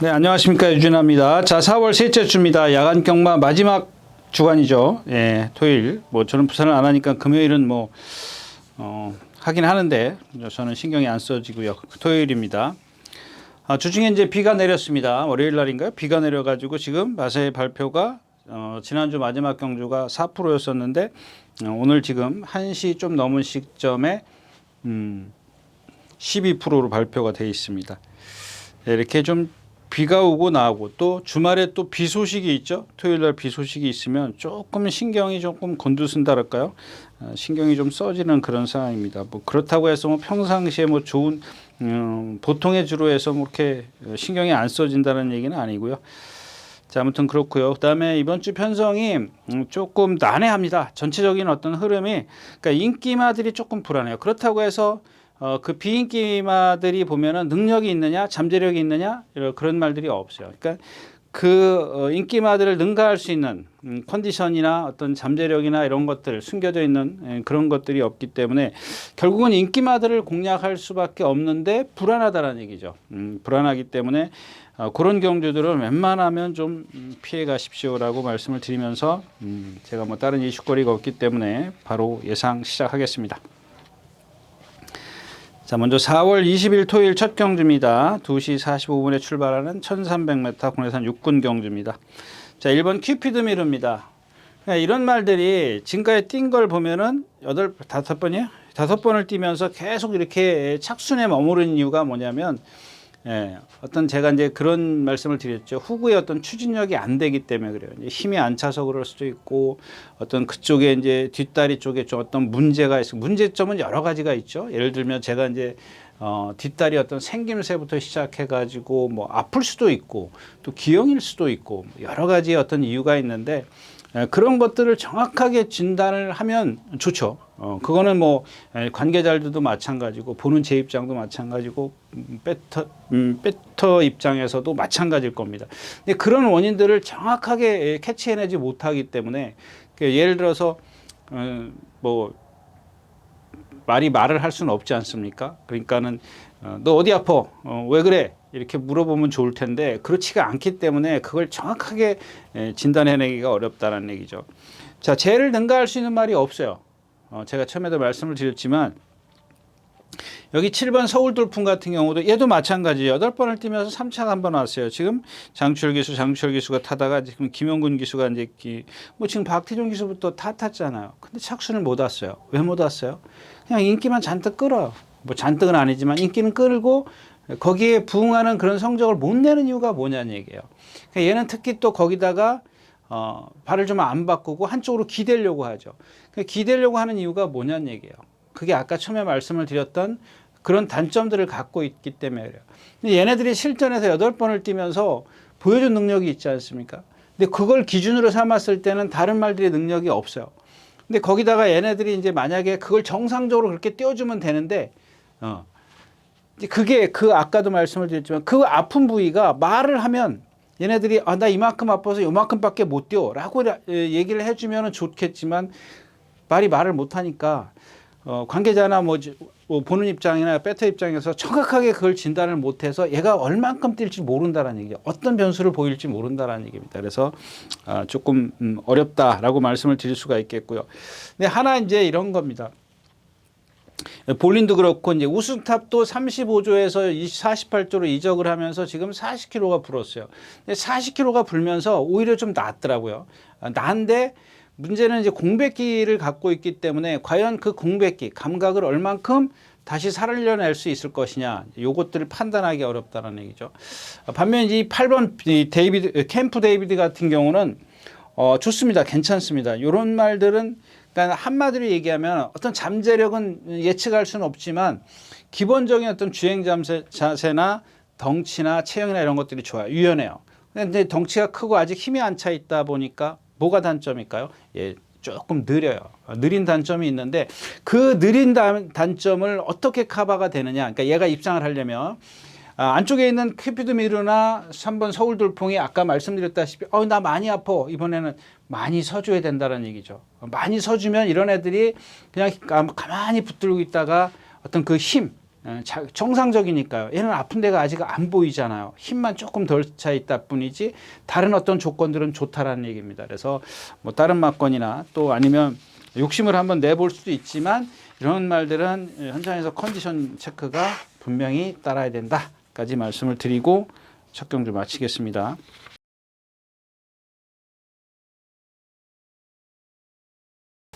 네, 안녕하십니까. 유준하입니다. 자, 4월 셋째 주입니다. 야간 경마 마지막 주간이죠. 예, 토요일. 뭐 저는 부산을 안 하니까 금요일은 하긴 하는데 저는 신경이 안 써지고요. 토요일입니다. 주중에 이제 비가 내렸습니다. 월요일 날인가요? 비가 내려가지고 지금 마세 발표가 지난주 마지막 경주가 4%였었는데 오늘 지금 1시 좀 넘은 시점에 12%로 발표가 되어 있습니다. 이렇게 좀 비가 오고 나오고 또 주말에 또 비 소식이 있죠. 토요일 날 비 소식이 있으면 조금 신경이 조금 곤두선달할까요? 신경이 좀 써지는 그런 상황입니다. 뭐 그렇다고 해서 뭐 평상시에 뭐 좋은 보통의 주로 해서 뭐 이렇게 신경이 안 써진다는 얘기는 아니고요. 자, 아무튼 그렇고요. 그다음에 이번 주 편성이 조금 난해합니다. 전체적인 어떤 흐름이 그러니까 인기마들이 조금 불안해요. 그렇다고 해서 그 비인기마들이 보면은 능력이 있느냐, 잠재력이 있느냐 그런 말들이 없어요. 그러니까 그 인기마들을 능가할 수 있는 컨디션이나 어떤 잠재력이나 이런 것들 숨겨져 있는 그런 것들이 없기 때문에 결국은 인기마들을 공략할 수밖에 없는데 불안하다는 얘기죠. 불안하기 때문에 그런 경주들은 웬만하면 좀 피해 가십시오라고 말씀을 드리면서 제가 뭐 다른 이슈거리가 없기 때문에 바로 예상 시작하겠습니다. 자, 먼저 4월 20일 토요일 첫 경주입니다. 2시 45분에 출발하는 1300m 국내산 육군 경주입니다. 자, 1번 큐피드 미르입니다. 이런 말들이 지금까지 뛴 걸 보면은 5번이에요? 5번을 뛰면서 계속 이렇게 착순에 머무르는 이유가 뭐냐면 어떤 제가 이제 그런 말씀을 드렸죠. 후구의 어떤 추진력이 안 되기 때문에 그래요. 이제 힘이 안 차서 그럴 수도 있고 어떤 그쪽에 이제 뒷다리 쪽에 좀 어떤 문제가 있어. 문제점은 여러 가지가 있죠. 예를 들면 제가 이제 뒷다리 어떤 생김새부터 시작해 가지고 뭐 아플 수도 있고 또 기형일 수도 있고 여러 가지 어떤 이유가 있는데 그런 것들을 정확하게 진단을 하면 좋죠. 그거는 뭐 관계자들도 마찬가지고 보는 제 입장도 마찬가지고 배터 입장에서도 마찬가지일 겁니다. 근데 그런 원인들을 정확하게 캐치해내지 못하기 때문에 예를 들어서 뭐 말을 할 수는 없지 않습니까? 그러니까는 너 어디 아파? 왜 그래? 이렇게 물어보면 좋을 텐데 그렇지가 않기 때문에 그걸 정확하게 진단해내기가 어렵다는 얘기죠. 자, 쟤를 능가할 수 있는 말이 없어요. 제가 처음에도 말씀을 드렸지만 여기 7번 서울 돌풍 같은 경우도 얘도 마찬가지예요. 8번을 뛰면서 3차가 한번 왔어요. 지금 장철 기수가 타다가 지금 김영근 기수가 이제 뭐 지금 박태종 기수부터 다 탔잖아요. 근데 착순을 못 왔어요. 왜 못 왔어요? 그냥 인기만 잔뜩 끌어요. 뭐 잔뜩은 아니지만 인기는 끌고 거기에 부응하는 그런 성적을 못 내는 이유가 뭐냐는 얘기예요. 그러니까 얘는 특히 또 거기다가 발을 좀 안 바꾸고 한쪽으로 기대려고 하죠. 기대려고 하는 이유가 뭐냐는 얘기예요. 그게 아까 처음에 말씀을 드렸던 그런 단점들을 갖고 있기 때문에 그래요. 근데 얘네들이 실전에서 8번을 뛰면서 보여준 능력이 있지 않습니까? 근데 그걸 기준으로 삼았을 때는 다른 말들의 능력이 없어요. 근데 거기다가 얘네들이 이제 만약에 그걸 정상적으로 그렇게 띄워주면 되는데 그게 아까도 말씀을 드렸지만 그 아픈 부위가 말을 하면 얘네들이 나 이만큼 아파서 이만큼밖에 못 뛰어 라고 얘기를 해주면 좋겠지만 말을 못하니까 관계자나 뭐 보는 입장이나 배터 입장에서 정확하게 그걸 진단을 못해서 얘가 얼만큼 뛸지 모른다라는 얘기예요. 어떤 변수를 보일지 모른다라는 얘기입니다. 그래서 조금 어렵다라고 말씀을 드릴 수가 있겠고요. 근데 하나 이제 이런 겁니다. 볼린도 그렇고 이제 우승탑도 35조에서 48조로 이적을 하면서 지금 40kg가 불었어요. 근데 40kg가 불면서 오히려 좀 낫더라고요. 나은데 문제는 이제 공백기를 갖고 있기 때문에 과연 그 공백기 감각을 얼만큼 다시 살려낼 수 있을 것이냐 요것들을 판단하기 어렵다는 얘기죠. 반면 이 8번 캠프 데이비드 같은 경우는 좋습니다. 괜찮습니다. 이런 말들은 그러니까 한마디로 얘기하면 어떤 잠재력은 예측할 수는 없지만 기본적인 어떤 주행 자세나 덩치나 체형이나 이런 것들이 좋아요. 유연해요. 근데 덩치가 크고 아직 힘이 안 차 있다 보니까 뭐가 단점일까요? 조금 느려요. 느린 단점이 있는데 그 느린 단점을 어떻게 커버가 되느냐. 그러니까 얘가 입상을 하려면 안쪽에 있는 큐피드 미르나 3번 서울 돌풍이 아까 말씀드렸다시피 나 많이 아파. 이번에는 많이 서줘야 된다는 얘기죠. 많이 서주면 이런 애들이 그냥 가만히 붙들고 있다가 어떤 그 힘, 정상적이니까요. 얘는 아픈 데가 아직 안 보이잖아요. 힘만 조금 덜 차 있다 뿐이지 다른 어떤 조건들은 좋다라는 얘기입니다. 그래서 뭐 다른 막건이나 또 아니면 욕심을 한번 내볼 수도 있지만 이런 말들은 현장에서 컨디션 체크가 분명히 따라야 된다까지 말씀을 드리고 첫 경주 마치겠습니다.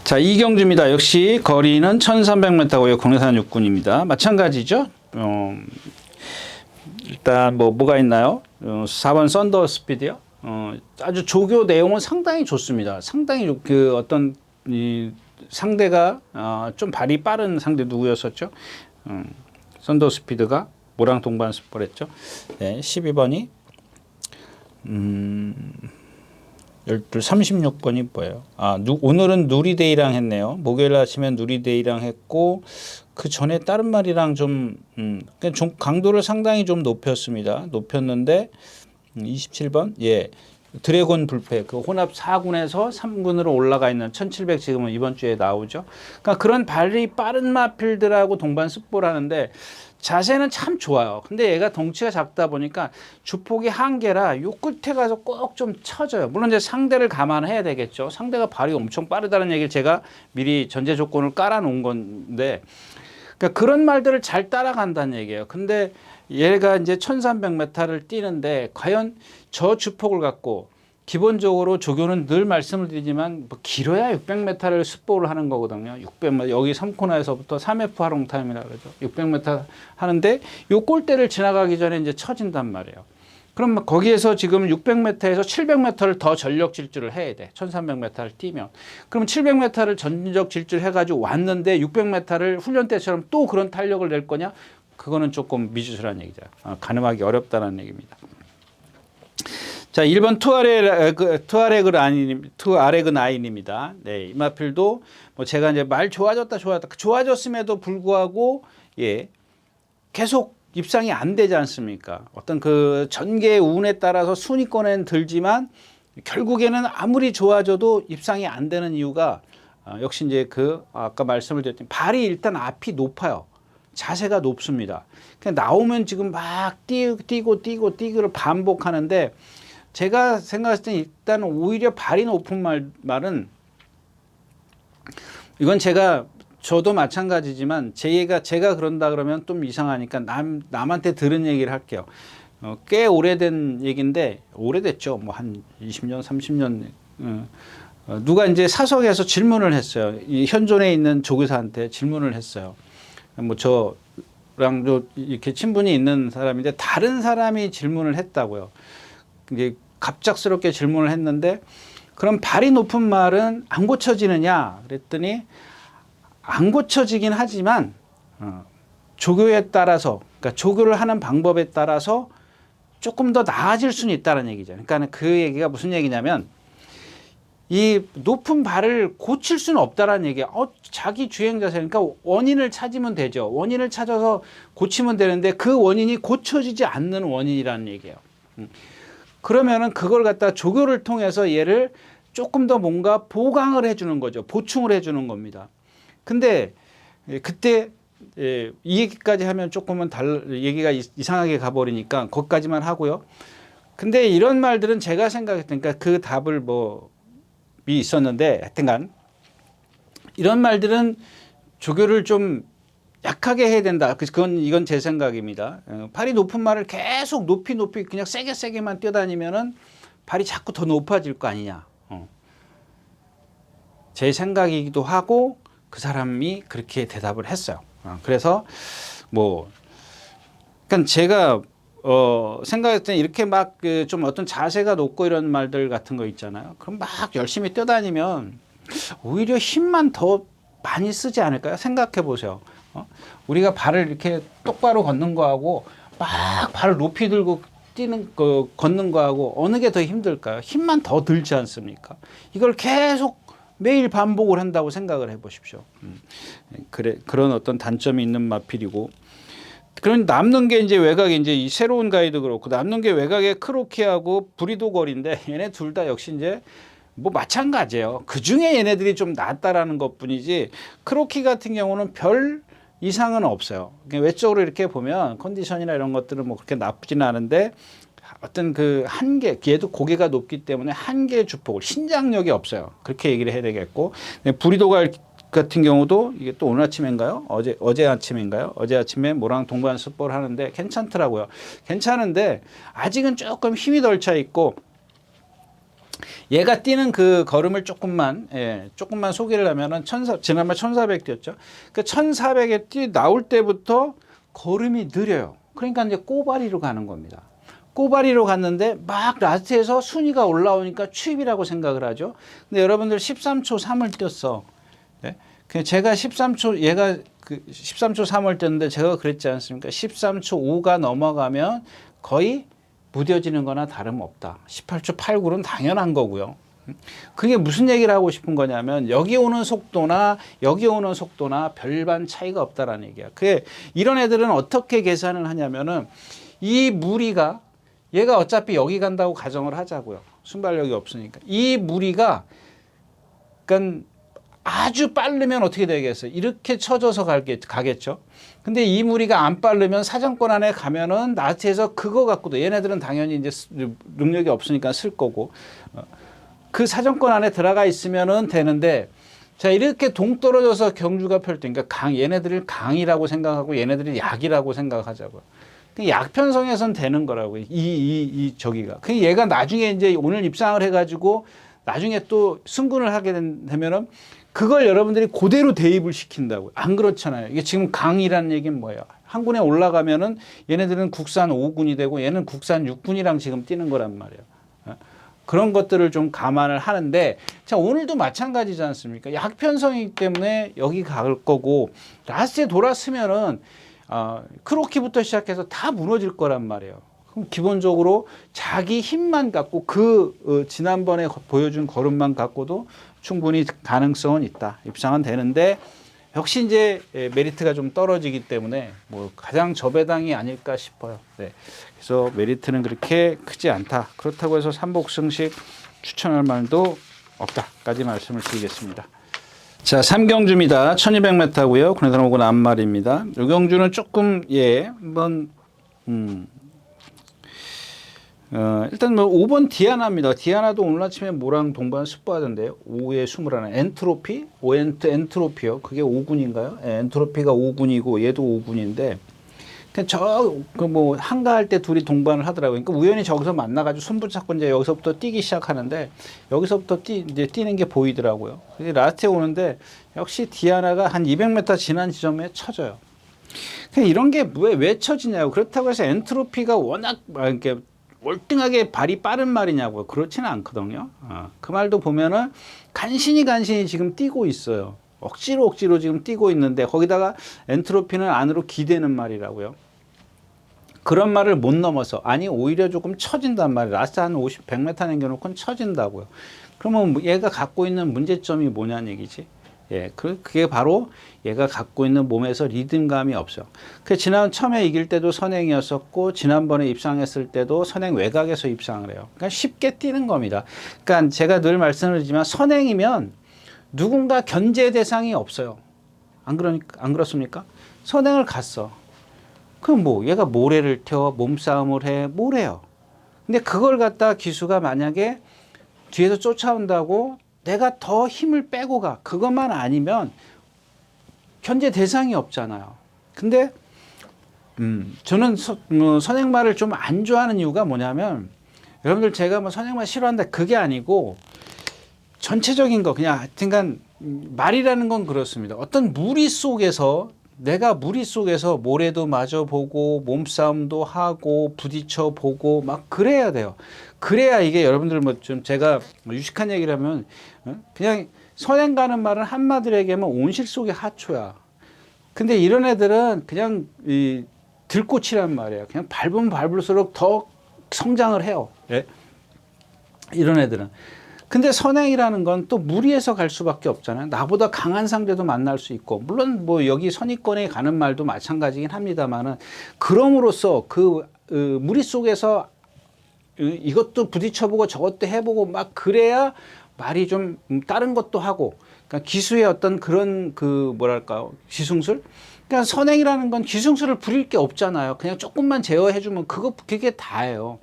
자, 2경주입니다. 역시 거리는 1300m고요. 국내산 육군입니다. 마찬가지죠. 일단 뭐가 있나요? 4번 썬더 스피드요. 아주 조교 내용은 상당히 좋습니다. 상당히 그 어떤 이 상대가 좀 발이 빠른 상대 누구였었죠? 썬더 스피드가 모랑 동반 스포했죠. 네, 12번이 36번이 뭐예요? 오늘은 누리데이랑 했네요. 목요일 아침에 누리데이랑 했고 그 전에 다른 말이랑 좀 강도를 상당히 좀 높였습니다. 높였는데 27번 예. 드래곤 불패 그 혼합 4군에서 3군으로 올라가 있는 1700 지금은 이번 주에 나오죠. 그러니까 그런 발이 빠른 마필들하고 동반 습보를 하는데 자세는 참 좋아요. 근데 얘가 덩치가 작다 보니까 주폭이 한계라 요 끝에 가서 꼭 좀 쳐져요. 물론 이제 상대를 감안해야 되겠죠. 상대가 발이 엄청 빠르다는 얘기를 제가 미리 전제 조건을 깔아 놓은 건데 그러니까 그런 말들을 잘 따라간다는 얘기예요. 근데 얘가 이제 1300m를 뛰는데 과연 저 주폭을 갖고 기본적으로 조교는 늘 말씀을 드리지만 뭐 길어야 600m를 습보를 하는 거거든요. 600m 여기 3코너에서부터 3F 하롱 타임이라고 그러죠. 600m 하는데 요 골대를 지나가기 전에 이제 쳐진단 말이에요. 그럼 거기에서 지금 600m에서 700m를 더 전력 질주를 해야 돼. 1300m를 뛰면. 그럼 700m를 전력 질주를 해가지고 왔는데 600m를 훈련 때처럼 또 그런 탄력을 낼 거냐? 그거는 조금 미지수라는 얘기죠. 가늠하기 어렵다는 얘기입니다. 자, 1번 투아레그나인입니다. 네, 이 마필도 뭐 제가 이제 말 좋아졌음에도 불구하고 예, 계속 입상이 안 되지 않습니까? 어떤 그 전개 운에 따라서 순위권에는 들지만 결국에는 아무리 좋아져도 입상이 안 되는 이유가 역시 이제 아까 말씀을 드렸더니 발이 일단 앞이 높아요. 자세가 높습니다. 그냥 나오면 지금 막 뛰고를 반복하는데 제가 생각했을 때 일단 오히려 발이 높은 말은 이건 저도 마찬가지지만 제가 그런다 그러면 좀 이상하니까 남한테 들은 얘기를 할게요. 꽤 오래된 얘기인데 오래됐죠. 뭐 한 20년, 30년. 누가 이제 사석에서 질문을 했어요. 이 현존에 있는 조교사한테 질문을 했어요. 뭐 저랑도 이렇게 친분이 있는 사람인데 다른 사람이 질문을 했다고요. 이제 갑작스럽게 질문을 했는데 그럼 발이 높은 말은 안 고쳐지느냐 그랬더니 안 고쳐지긴 하지만 조교에 따라서 그러니까 조교를 하는 방법에 따라서 조금 더 나아질 수는 있다는 얘기죠. 그러니까 그 얘기가 무슨 얘기냐면 이 높은 발을 고칠 수는 없다라는 얘기야. 자기 주행 자세 그러니까 원인을 찾으면 되죠. 원인을 찾아서 고치면 되는데 그 원인이 고쳐지지 않는 원인이라는 얘기예요. 그러면은 그걸 갖다 조교를 통해서 얘를 조금 더 뭔가 보강을 해주는 거죠. 보충을 해주는 겁니다. 근데 그때 이 얘기까지 하면 조금은 얘기가 이상하게 가버리니까 거기까지만 하고요. 근데 이런 말들은 제가 생각했던 그러니까 그 답을 이 있었는데 하여튼간 이런 말들은 조교를 좀 약하게 해야 된다. 이건 제 생각입니다. 발이 높은 말을 계속 높이 그냥 세게만 뛰어다니면은 발이 자꾸 더 높아질 거 아니냐. 제 생각이기도 하고 그 사람이 그렇게 대답을 했어요. 그래서 그러니까 제가 생각했을 때 이렇게 막 좀 어떤 자세가 높고 이런 말들 같은 거 있잖아요. 그럼 막 열심히 뛰어다니면 오히려 힘만 더 많이 쓰지 않을까요? 생각해 보세요. 우리가 발을 이렇게 똑바로 걷는 거하고 막 발을 높이 들고 걷는 거하고 어느 게 더 힘들까요? 힘만 더 들지 않습니까? 이걸 계속 매일 반복을 한다고 생각을 해 보십시오. 그런 어떤 단점이 있는 마필이고 그런 남는 게 이제 외곽에 이제 이 새로운 가이드 그렇고 남는 게 외곽에 크로키하고 브리도 거리인데 얘네 둘 다 역시 이제 뭐 마찬가지예요. 그 중에 얘네들이 좀 낫다라는 것뿐이지 크로키 같은 경우는 별 이상은 없어요. 외적으로 이렇게 보면 컨디션이나 이런 것들은 뭐 그렇게 나쁘지는 않은데 어떤 그 한계, 얘도 고개가 높기 때문에 한계 주폭을 신장력이 없어요. 그렇게 얘기를 해야 되겠고, 부리도갈 같은 경우도 이게 또 오늘 아침인가요? 어제 아침인가요? 어제 아침에 모랑 동반 습보를 하는데 괜찮더라고요. 괜찮은데 아직은 조금 힘이 덜 차 있고, 얘가 뛰는 그 걸음을 조금만 소개를 하면은 지난번 1400 뛰었죠. 그 1400에 나올 때부터 걸음이 느려요. 그러니까 이제 꼬바리로 가는 겁니다. 꼬바리로 갔는데 막 라스트에서 순위가 올라오니까 추입이라고 생각을 하죠. 근데 여러분들 13초 3을 뛰었어. 네? 제가 13초, 얘가 그 13초 3을 뛰었는데 제가 그랬지 않습니까? 13초 5가 넘어가면 거의 무뎌지는 거나 다름없다. 18초 89는 당연한 거고요. 그게 무슨 얘기를 하고 싶은 거냐면 여기 오는 속도나 여기 오는 속도나 별반 차이가 없다라는 얘기야. 그게 이런 애들은 어떻게 계산을 하냐면은 이 무리가 얘가 어차피 여기 간다고 가정을 하자고요. 순발력이 없으니까. 이 무리가 그러니까 아주 빠르면 어떻게 되겠어요? 이렇게 쳐져서 가겠죠. 근데 이 무리가 안 빠르면 사정권 안에 가면은 나트에서 그거 갖고도 얘네들은 당연히 이제 능력이 없으니까 쓸 거고 그 사정권 안에 들어가 있으면은 되는데 자 이렇게 동떨어져서 경주가 펼 때 그러니까 얘네들을 강이라고 생각하고 얘네들이 약이라고 생각하자고요. 약 편성에선 되는 거라고요. 저기가. 그 얘가 나중에 이제 오늘 입상을 해가지고 나중에 또 승군을 하게 되면은 그걸 여러분들이 그대로 대입을 시킨다고요. 안 그렇잖아요. 이게 지금 강이라는 얘기는 뭐예요? 한 군에 올라가면은 얘네들은 국산 5군이 되고 얘는 국산 6군이랑 지금 뛰는 거란 말이에요. 그런 것들을 좀 감안을 하는데 자 오늘도 마찬가지지 않습니까? 약 편성이기 때문에 여기 갈 거고 라스트에 돌았으면은 크로키부터 시작해서 다 무너질 거란 말이에요. 그럼 기본적으로 자기 힘만 갖고 지난번에 보여준 걸음만 갖고도 충분히 가능성은 있다. 입상은 되는데 역시 이제 메리트가 좀 떨어지기 때문에 뭐 가장 저배당이 아닐까 싶어요. 네. 그래서 메리트는 그렇게 크지 않다. 그렇다고 해서 삼복승식 추천할 말도 없다까지 말씀을 드리겠습니다. 자, 3경주입니다. 1200m고요. 군에서 오고 남말입니다. 이 경주는 조금 한번 일단 뭐 5번 디아나입니다. 디아나도 오늘 아침에 모랑 동반 습보하던데요. 5에 21. 엔트로피? 엔트로피요. 그게 5군인가요? 네, 엔트로피가 5군이고 얘도 5군인데 뭐 한가할 때 둘이 동반을 하더라고요. 그러니까 우연히 저기서 만나가지고 손 붙잡고 이제 여기서부터 뛰기 시작하는데 여기서부터 이제 뛰는 게 보이더라고요. 라스트에 오는데 역시 디아나가 한 200m 지난 지점에 쳐져요. 이런 게 왜 쳐지냐고. 그렇다고 해서 엔트로피가 워낙 이렇게 월등하게 발이 빠른 말이냐고요. 그렇지는 않거든요. 그 말도 보면은 간신히 지금 뛰고 있어요. 억지로 지금 뛰고 있는데 거기다가 엔트로피는 안으로 기대는 말이라고요. 그런 말을 못 넘어서 아니 오히려 조금 처진단 말이에요. 라스트 한 100m 남겨놓고는 처진다고요. 그러면 얘가 갖고 있는 문제점이 뭐냐는 얘기지. 그게 바로 얘가 갖고 있는 몸에서 리듬감이 없어요. 지난 처음에 이길 때도 선행이었었고 지난번에 입상했을 때도 선행 외곽에서 입상을 해요. 그러니까 쉽게 뛰는 겁니다. 그러니까 제가 늘 말씀을 드리지만 선행이면 누군가 견제 대상이 없어요. 안 그렇습니까? 선행을 갔어. 그럼 뭐 얘가 모래를 튀어 몸싸움을 해 뭐래요. 근데 그걸 갖다 기수가 만약에 뒤에서 쫓아온다고 내가 더 힘을 빼고 가. 그것만 아니면 견제 대상이 없잖아요. 근데 저는 선행말을 좀 안 좋아하는 이유가 뭐냐면 여러분들 제가 뭐 선행말 싫어한다 그게 아니고 전체적인 거 그냥 하여튼간 말이라는 건 그렇습니다. 어떤 무리 속에서 내가 무리 속에서 모래도 맞아보고 몸싸움도 하고 부딪혀보고 막 그래야 돼요. 그래야 이게 여러분들 뭐 좀 제가 유식한 얘기를 하면 그냥 선행 가는 말은 한마디로 얘기하면 온실 속의 하초야. 근데 이런 애들은 그냥 들꽃이란 말이에요. 그냥 밟으면 밟을수록 더 성장을 해요. 예? 이런 애들은. 근데 선행이라는 건 또 무리해서 갈 수밖에 없잖아요. 나보다 강한 상대도 만날 수 있고 물론 뭐 여기 선의권에 가는 말도 마찬가지긴 합니다만은 그럼으로써 무리 속에서 이것도 부딪혀보고 저것도 해보고 막 그래야 말이 좀 다른 것도 하고 그러니까 기수의 어떤 그런 뭐랄까요 지승술 그러니까 선행이라는 건 기승수를 부릴 게 없잖아요. 그냥 조금만 제어해주면 그게 다예요.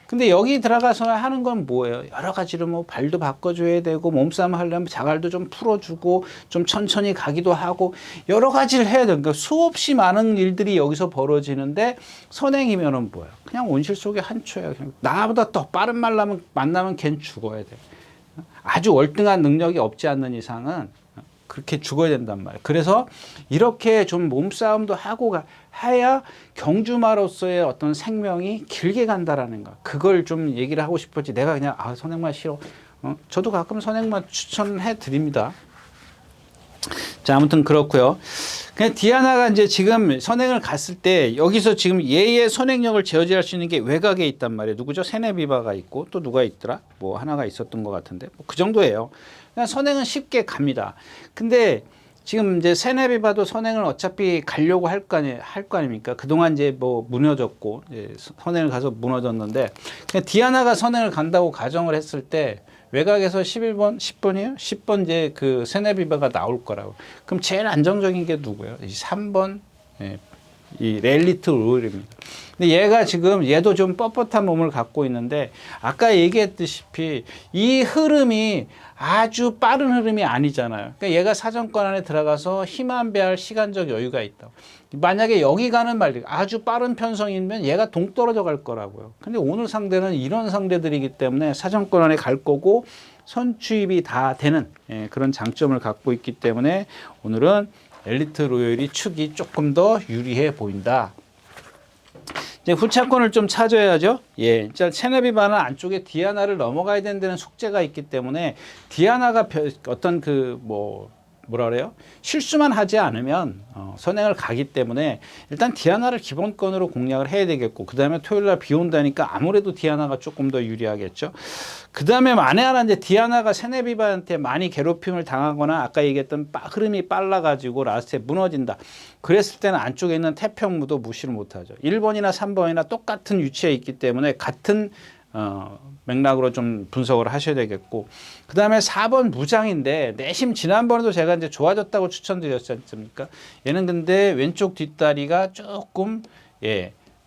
근데 여기 들어가서 하는 건 뭐예요? 여러 가지로 뭐 발도 바꿔줘야 되고 몸싸움 하려면 자갈도 좀 풀어주고 좀 천천히 가기도 하고 여러 가지를 해야 돼요. 그러니까 수없이 많은 일들이 여기서 벌어지는데 선행이면은 뭐예요? 그냥 온실 속의 한 초예요. 그냥 나보다 더 빠른 만나면 걘 죽어야 돼. 아주 월등한 능력이 없지 않는 이상은 그렇게 죽어야 된단 말이에요. 그래서 이렇게 좀 몸싸움도 하고 해야 경주마로서의 어떤 생명이 길게 간다라는 거. 그걸 좀 얘기를 하고 싶었지. 내가 그냥 선행마 싫어. 저도 가끔 선행마 추천해 드립니다. 자, 아무튼 그렇고요. 그냥 디아나가 이제 지금 선행을 갔을 때 여기서 지금 얘의 선행력을 제어할 수 있는 게 외곽에 있단 말이에요. 누구죠? 세네비바가 있고 또 누가 있더라? 뭐 하나가 있었던 것 같은데 그 정도예요. 그냥 선행은 쉽게 갑니다. 근데 지금 이제 세네비바도 선행을 어차피 가려고 할 거 아닙니까? 그동안 이제 뭐 무너졌고 이제 선행을 가서 무너졌는데 그냥 디아나가 선행을 간다고 가정을 했을 때 외곽에서 11번, 10번이에요? 10번 이제 그 세네비바가 나올 거라고. 그럼 제일 안정적인 게 누구예요? 이 3번, 이 렐리트 로일입니다. 근데 얘가 지금 얘도 좀 뻣뻣한 몸을 갖고 있는데 아까 얘기했듯이 이 흐름이 아주 빠른 흐름이 아니잖아요. 그러니까 얘가 사정권 안에 들어가서 힘안 배할 시간적 여유가 있다. 만약에 여기 가는 말이 아주 빠른 편성이면 얘가 동떨어져 갈 거라고요. 근데 오늘 상대는 이런 상대들이기 때문에 사정권 안에 갈 거고 선취입이 다 되는 그런 장점을 갖고 있기 때문에 오늘은 엘리트 로열이 축이 조금 더 유리해 보인다. 이제 후차권을 좀 찾아야죠. 예. 자, 세네비바는 안쪽에 디아나를 넘어가야 된다는 숙제가 있기 때문에 디아나가 어떤 뭐라 그래요? 실수만 하지 않으면 선행을 가기 때문에 일단 디아나를 기본권으로 공략을 해야 되겠고 그 다음에 토요일날 비 온다니까 아무래도 디아나가 조금 더 유리하겠죠. 그 다음에 만에 하나 이제 디아나가 세네비바한테 많이 괴롭힘을 당하거나 아까 얘기했던 흐름이 빨라가지고 라스트에 무너진다. 그랬을 때는 안쪽에 있는 태평무도 무시를 못하죠. 1번이나 3번이나 똑같은 위치에 있기 때문에 같은 맥락으로 좀 분석을 하셔야 되겠고 그 다음에 4번 무장인데 내심 지난번에도 제가 이제 좋아졌다고 추천드렸지 않습니까? 얘는 근데 왼쪽 뒷다리가 조금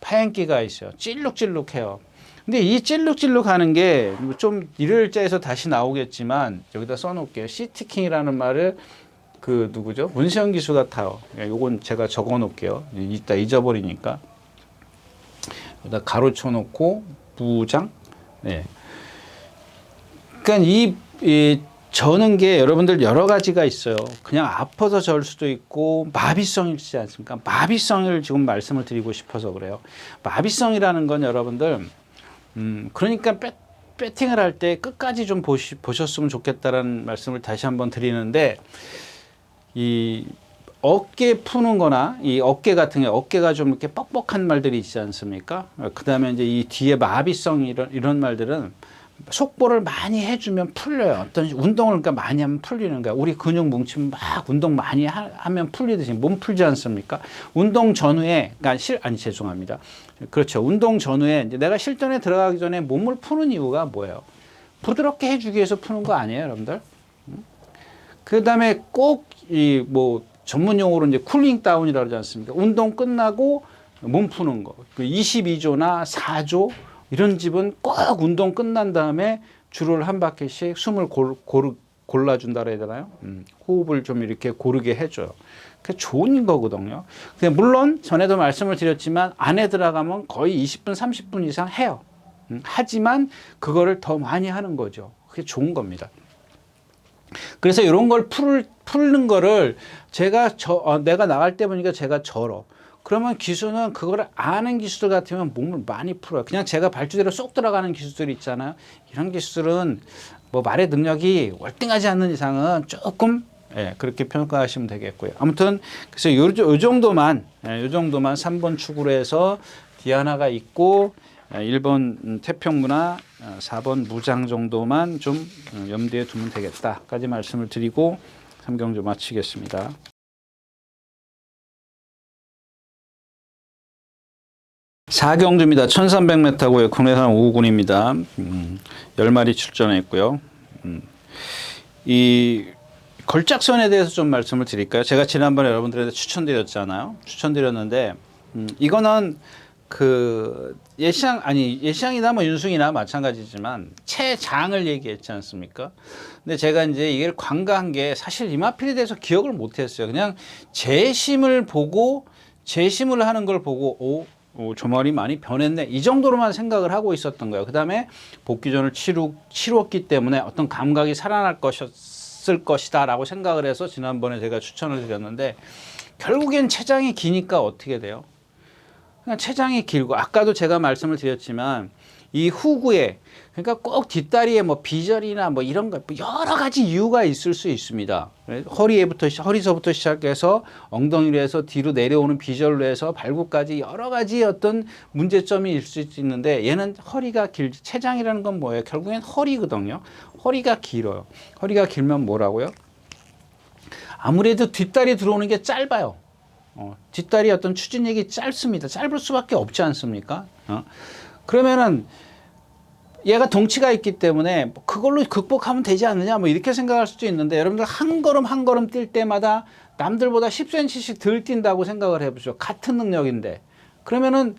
파행기가 있어요. 찔룩찔룩해요. 근데 이 찔룩찔룩 하는 게 좀 일요일자에서 다시 나오겠지만 여기다 써놓을게요. 시티킹이라는 말을 그 누구죠? 문세영 기수가 타요. 요건 제가 적어 놓을게요. 이따 잊어버리니까. 여기다 가로쳐 놓고 부장. 네. 그러니까 이 저는 게 여러분들 여러 가지가 있어요. 그냥 아파서 절 수도 있고 마비성이지 않습니까? 마비성을 지금 말씀을 드리고 싶어서 그래요. 마비성이라는 건 여러분들 그러니까 배팅을 할 때 끝까지 좀 보셨으면 좋겠다라는 말씀을 다시 한번 드리는데 이 어깨 푸는 거나 이 어깨 같은 게 어깨가 좀 이렇게 뻑뻑한 말들이 있지 않습니까? 그 다음에 이제 이 뒤에 마비성 이런 말들은 속보를 많이 해주면 풀려요. 어떤 운동을 그러니까 많이 하면 풀리는 거야. 우리 근육 뭉치면 막 운동 많이 하면 풀리듯이 몸 풀지 않습니까? 운동 전후에, 그러니까 죄송합니다. 그렇죠. 운동 전후에 이제 내가 실전에 들어가기 전에 몸을 푸는 이유가 뭐예요? 부드럽게 해주기 위해서 푸는 거 아니에요, 여러분들? 그 다음에 꼭 전문 용어로 이제 쿨링 다운이라고 하지 않습니까? 운동 끝나고 몸 푸는 거. 22조나 4조 이런 집은 꼭 운동 끝난 다음에 줄을 한 바퀴씩 숨을 골라준다 그래야 되나요? 호흡을 좀 이렇게 고르게 해줘요. 그게 좋은 거거든요. 물론 전에도 말씀을 드렸지만 안에 들어가면 거의 20분, 30분 이상 해요. 하지만 그거를 더 많이 하는 거죠. 그게 좋은 겁니다. 그래서 이런 걸 푸는 거를 내가 나갈 때 보니까 제가 절어. 그러면 기수는 그걸 아는 기수들 같으면 몸을 많이 풀어요. 그냥 제가 발주대로 쏙 들어가는 기수들이 있잖아요. 이런 기수들은 뭐 말의 능력이 월등하지 않는 이상은 조금 그렇게 평가하시면 되겠고요. 아무튼 그래서 요 정도만 3번 축으로 해서 디아나가 있고 1번 태평무나 4번 무장 정도만 좀 염두에 두면 되겠다까지 말씀을 드리고 삼경주 마치겠습니다. 4경주입니다. 1300m고요. 국내산 5군입니다. 10마리 출전했고요. 이 걸작선에 대해서 좀 말씀을 드릴까요? 제가 지난번에 여러분들한테 추천드렸잖아요. 추천드렸는데 이거는 그 예시장이나 뭐 윤승이나 마찬가지지만 채장을 얘기했지 않습니까? 근데 제가 이제 이걸 관가한 게 사실 이마필에 대해서 기억을 못했어요. 그냥 재심을 보고 재심을 하는 걸 보고 저 말이 많이 변했네 이 정도로만 생각을 하고 있었던 거예요. 그 다음에 복귀전을 치렀기 때문에 어떤 감각이 살아날 것이었을 것이다 라고 생각을 해서 지난번에 제가 추천을 드렸는데 결국엔 채장이 기니까 어떻게 돼요? 그냥 채장이 길고 아까도 제가 말씀을 드렸지만 이 후구에 그러니까 꼭 뒷다리에 뭐 비절이나 뭐 이런 거 여러 가지 이유가 있을 수 있습니다. 허리서부터 시작해서 엉덩이로 해서 뒤로 내려오는 비절로 해서 발굽까지 여러 가지 어떤 문제점이 있을 수 있는데 얘는 허리가 길지. 채장이라는 건 뭐예요? 결국엔 허리거든요. 허리가 길어요. 허리가 길면 뭐라고요? 아무래도 뒷다리 들어오는 게 짧아요. 뒷다리 어떤 추진력이 짧습니다. 짧을 수밖에 없지 않습니까? 그러면은 얘가 덩치가 있기 때문에 그걸로 극복하면 되지 않느냐 뭐 이렇게 생각할 수도 있는데 여러분들 한 걸음 한 걸음 뛸 때마다 남들보다 10cm씩 덜 뛴다고 생각을 해보죠. 같은 능력인데 그러면은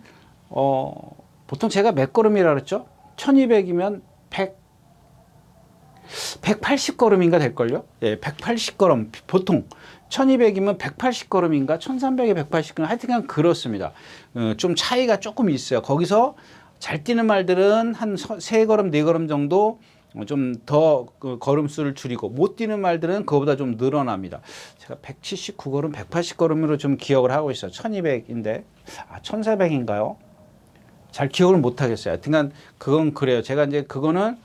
보통 제가 몇 걸음이라 그랬죠? 1200이면 180걸음인가 될걸요? 예, 180걸음 보통 1200이면 180걸음인가 1300에 180걸음 하여튼 그렇습니다. 좀 차이가 조금 있어요. 거기서 잘 뛰는 말들은 한 3걸음 4걸음 정도 좀 더 걸음수를 줄이고 못 뛰는 말들은 그거보다 좀 늘어납니다. 제가 179걸음 180걸음으로 좀 기억을 하고 있어요. 1200인데 1400인가요? 잘 기억을 못 하겠어요. 하여튼 그건 그래요. 제가 이제 그거는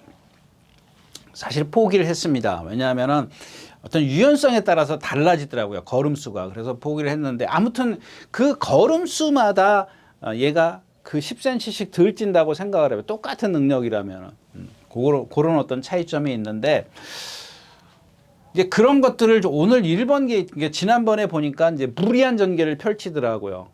사실 포기를 했습니다. 왜냐하면은 어떤 유연성에 따라서 달라지더라고요. 걸음수가. 그래서 포기를 했는데 아무튼 그 걸음수마다 얘가 그 10cm씩 덜 뛴다고 생각을 해요. 똑같은 능력이라면. 그런 어떤 차이점이 있는데 이제 그런 것들을 오늘 1번 게이트, 지난번에 보니까 이제 무리한 전개를 펼치더라고요.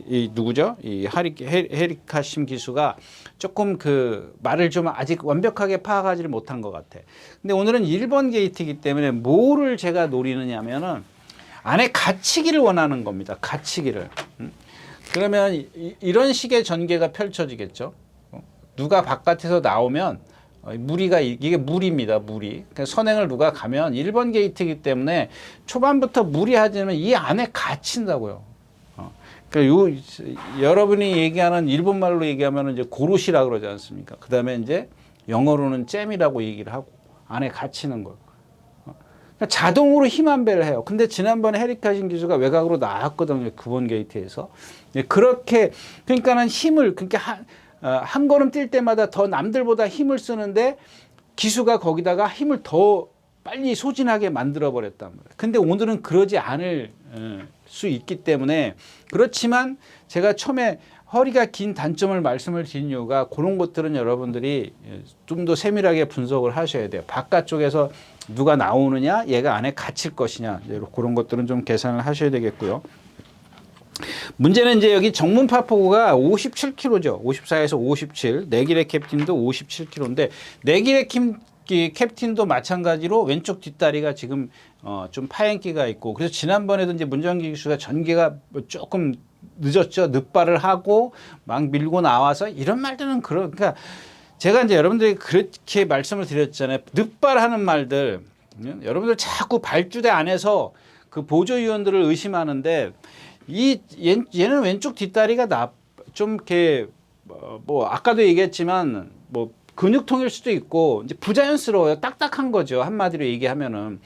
이 누구죠? 이 헤리카심 기수가 조금 그 말을 좀 아직 완벽하게 파악하지를 못한 것 같아. 근데 오늘은 1번 게이트이기 때문에 뭐를 제가 노리느냐면은 안에 갇히기를 원하는 겁니다. 갇히기를. 그러면 이런 식의 전개가 펼쳐지겠죠. 누가 바깥에서 나오면 무리가 이게 무리입니다. 무리. 선행을 누가 가면 1번 게이트이기 때문에 초반부터 무리하지만 이 안에 갇힌다고요. 그러니까 여러분이 얘기하는 일본말로 얘기하면 이제 고로시라 그러지 않습니까? 그 다음에 이제 영어로는 잼이라고 얘기를 하고 안에 갇히는 거. 그러니까 자동으로 힘 안배를 해요. 근데 지난번에 헤리카신 기수가 외곽으로 나왔거든요. 9번 게이트에서. 그렇게 그러니까는 힘을 그러니까 한 걸음 뛸 때마다 더 남들보다 힘을 쓰는데 기수가 거기다가 힘을 더 빨리 소진하게 만들어 버렸단 말이에요. 근데 오늘은 그러지 않을 수 있기 때문에 그렇지만 제가 처음에 허리가 긴 단점을 말씀을 드린 이유가 그런 것들은 여러분들이 좀 더 세밀하게 분석을 하셔야 돼요. 바깥쪽에서 누가 나오느냐, 얘가 안에 갇힐 것이냐, 그런 것들은 좀 계산을 하셔야 되겠고요. 문제는 이제 여기 정문파포구가 57kg죠. 54에서 57. 내길의 캡틴도 57kg인데 내길의 캡틴도 마찬가지로 왼쪽 뒷다리가 지금 좀 파행기가 있고 그래서 지난번에도 이제 문정기 기수가 전개가 조금 늦었죠. 늦발을 하고 막 밀고 나와서 이런 말들은 그러니까 제가 이제 여러분들이 그렇게 말씀을 드렸잖아요. 늦발하는 말들 여러분들 자꾸 발주대 안에서 그 보조위원들을 의심하는데 얘는 왼쪽 뒷다리가 좀 이렇게 뭐 아까도 얘기했지만 뭐 근육통일 수도 있고 이제 부자연스러워요. 딱딱한 거죠. 한마디로 얘기하면은.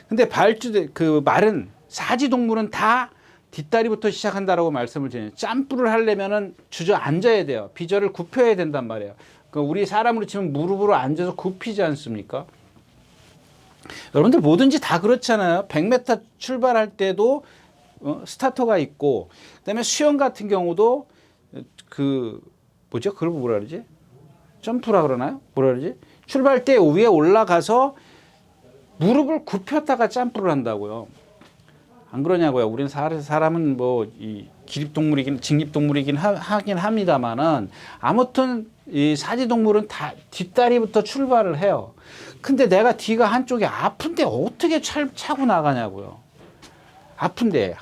근데 발주대 그 말은 사지 동물은 다 뒷다리부터 시작한다라고 말씀을 드려요. 짬뿌를 하려면은 주저앉아야 돼요. 비절을 굽혀야 된단 말이에요. 그 우리 사람으로 치면 무릎으로 앉아서 굽히지 않습니까? 여러분들 뭐든지 다 그렇잖아요. 100m 출발할 때도 스타터가 있고 그다음에 수영 같은 경우도 그 뭐죠? 그걸 뭐라 그러지? 점프라 그러나요? 뭐라 그러지? 출발 때 위에 올라가서 무릎을 굽혔다가 점프를 한다고요. 안 그러냐고요. 우리는 사람은 뭐 이 기립동물이긴 직립동물이긴 하긴 합니다만은 아무튼 이 사지동물은 다 뒷다리부터 출발을 해요. 근데 내가 뒤가 한쪽이 아픈데 어떻게 차고 나가냐고요. 아픈데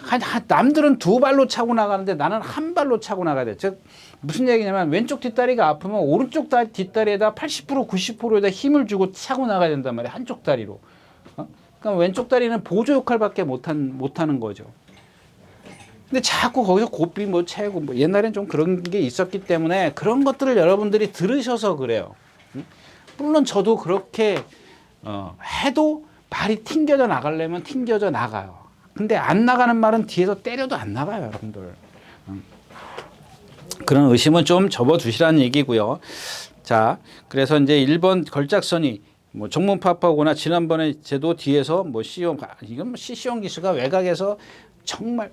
남들은 두 발로 차고 나가는데 나는 한 발로 차고 나가야 돼. 즉 무슨 얘기냐면 왼쪽 뒷다리가 아프면 오른쪽 뒷다리에다 80% 90%에다 힘을 주고 차고 나가야 된단 말이야. 한쪽 다리로. 그러니까 왼쪽 다리는 보조 역할밖에 못하는 거죠. 근데 자꾸 거기서 고삐 뭐 채고 뭐 옛날엔 좀 그런 게 있었기 때문에 그런 것들을 여러분들이 들으셔서 그래요. 물론 저도 그렇게 해도 발이 튕겨져 나가려면 튕겨져 나가요. 근데 안 나가는 말은 뒤에서 때려도 안 나가요, 여러분들. 그런 의심은 좀 접어두시라는 얘기고요. 자, 그래서 이제 1번 걸작선이 뭐 정문파파고나 지난번에 제도 뒤에서 뭐 이건 뭐 시시온 기수가 외곽에서 정말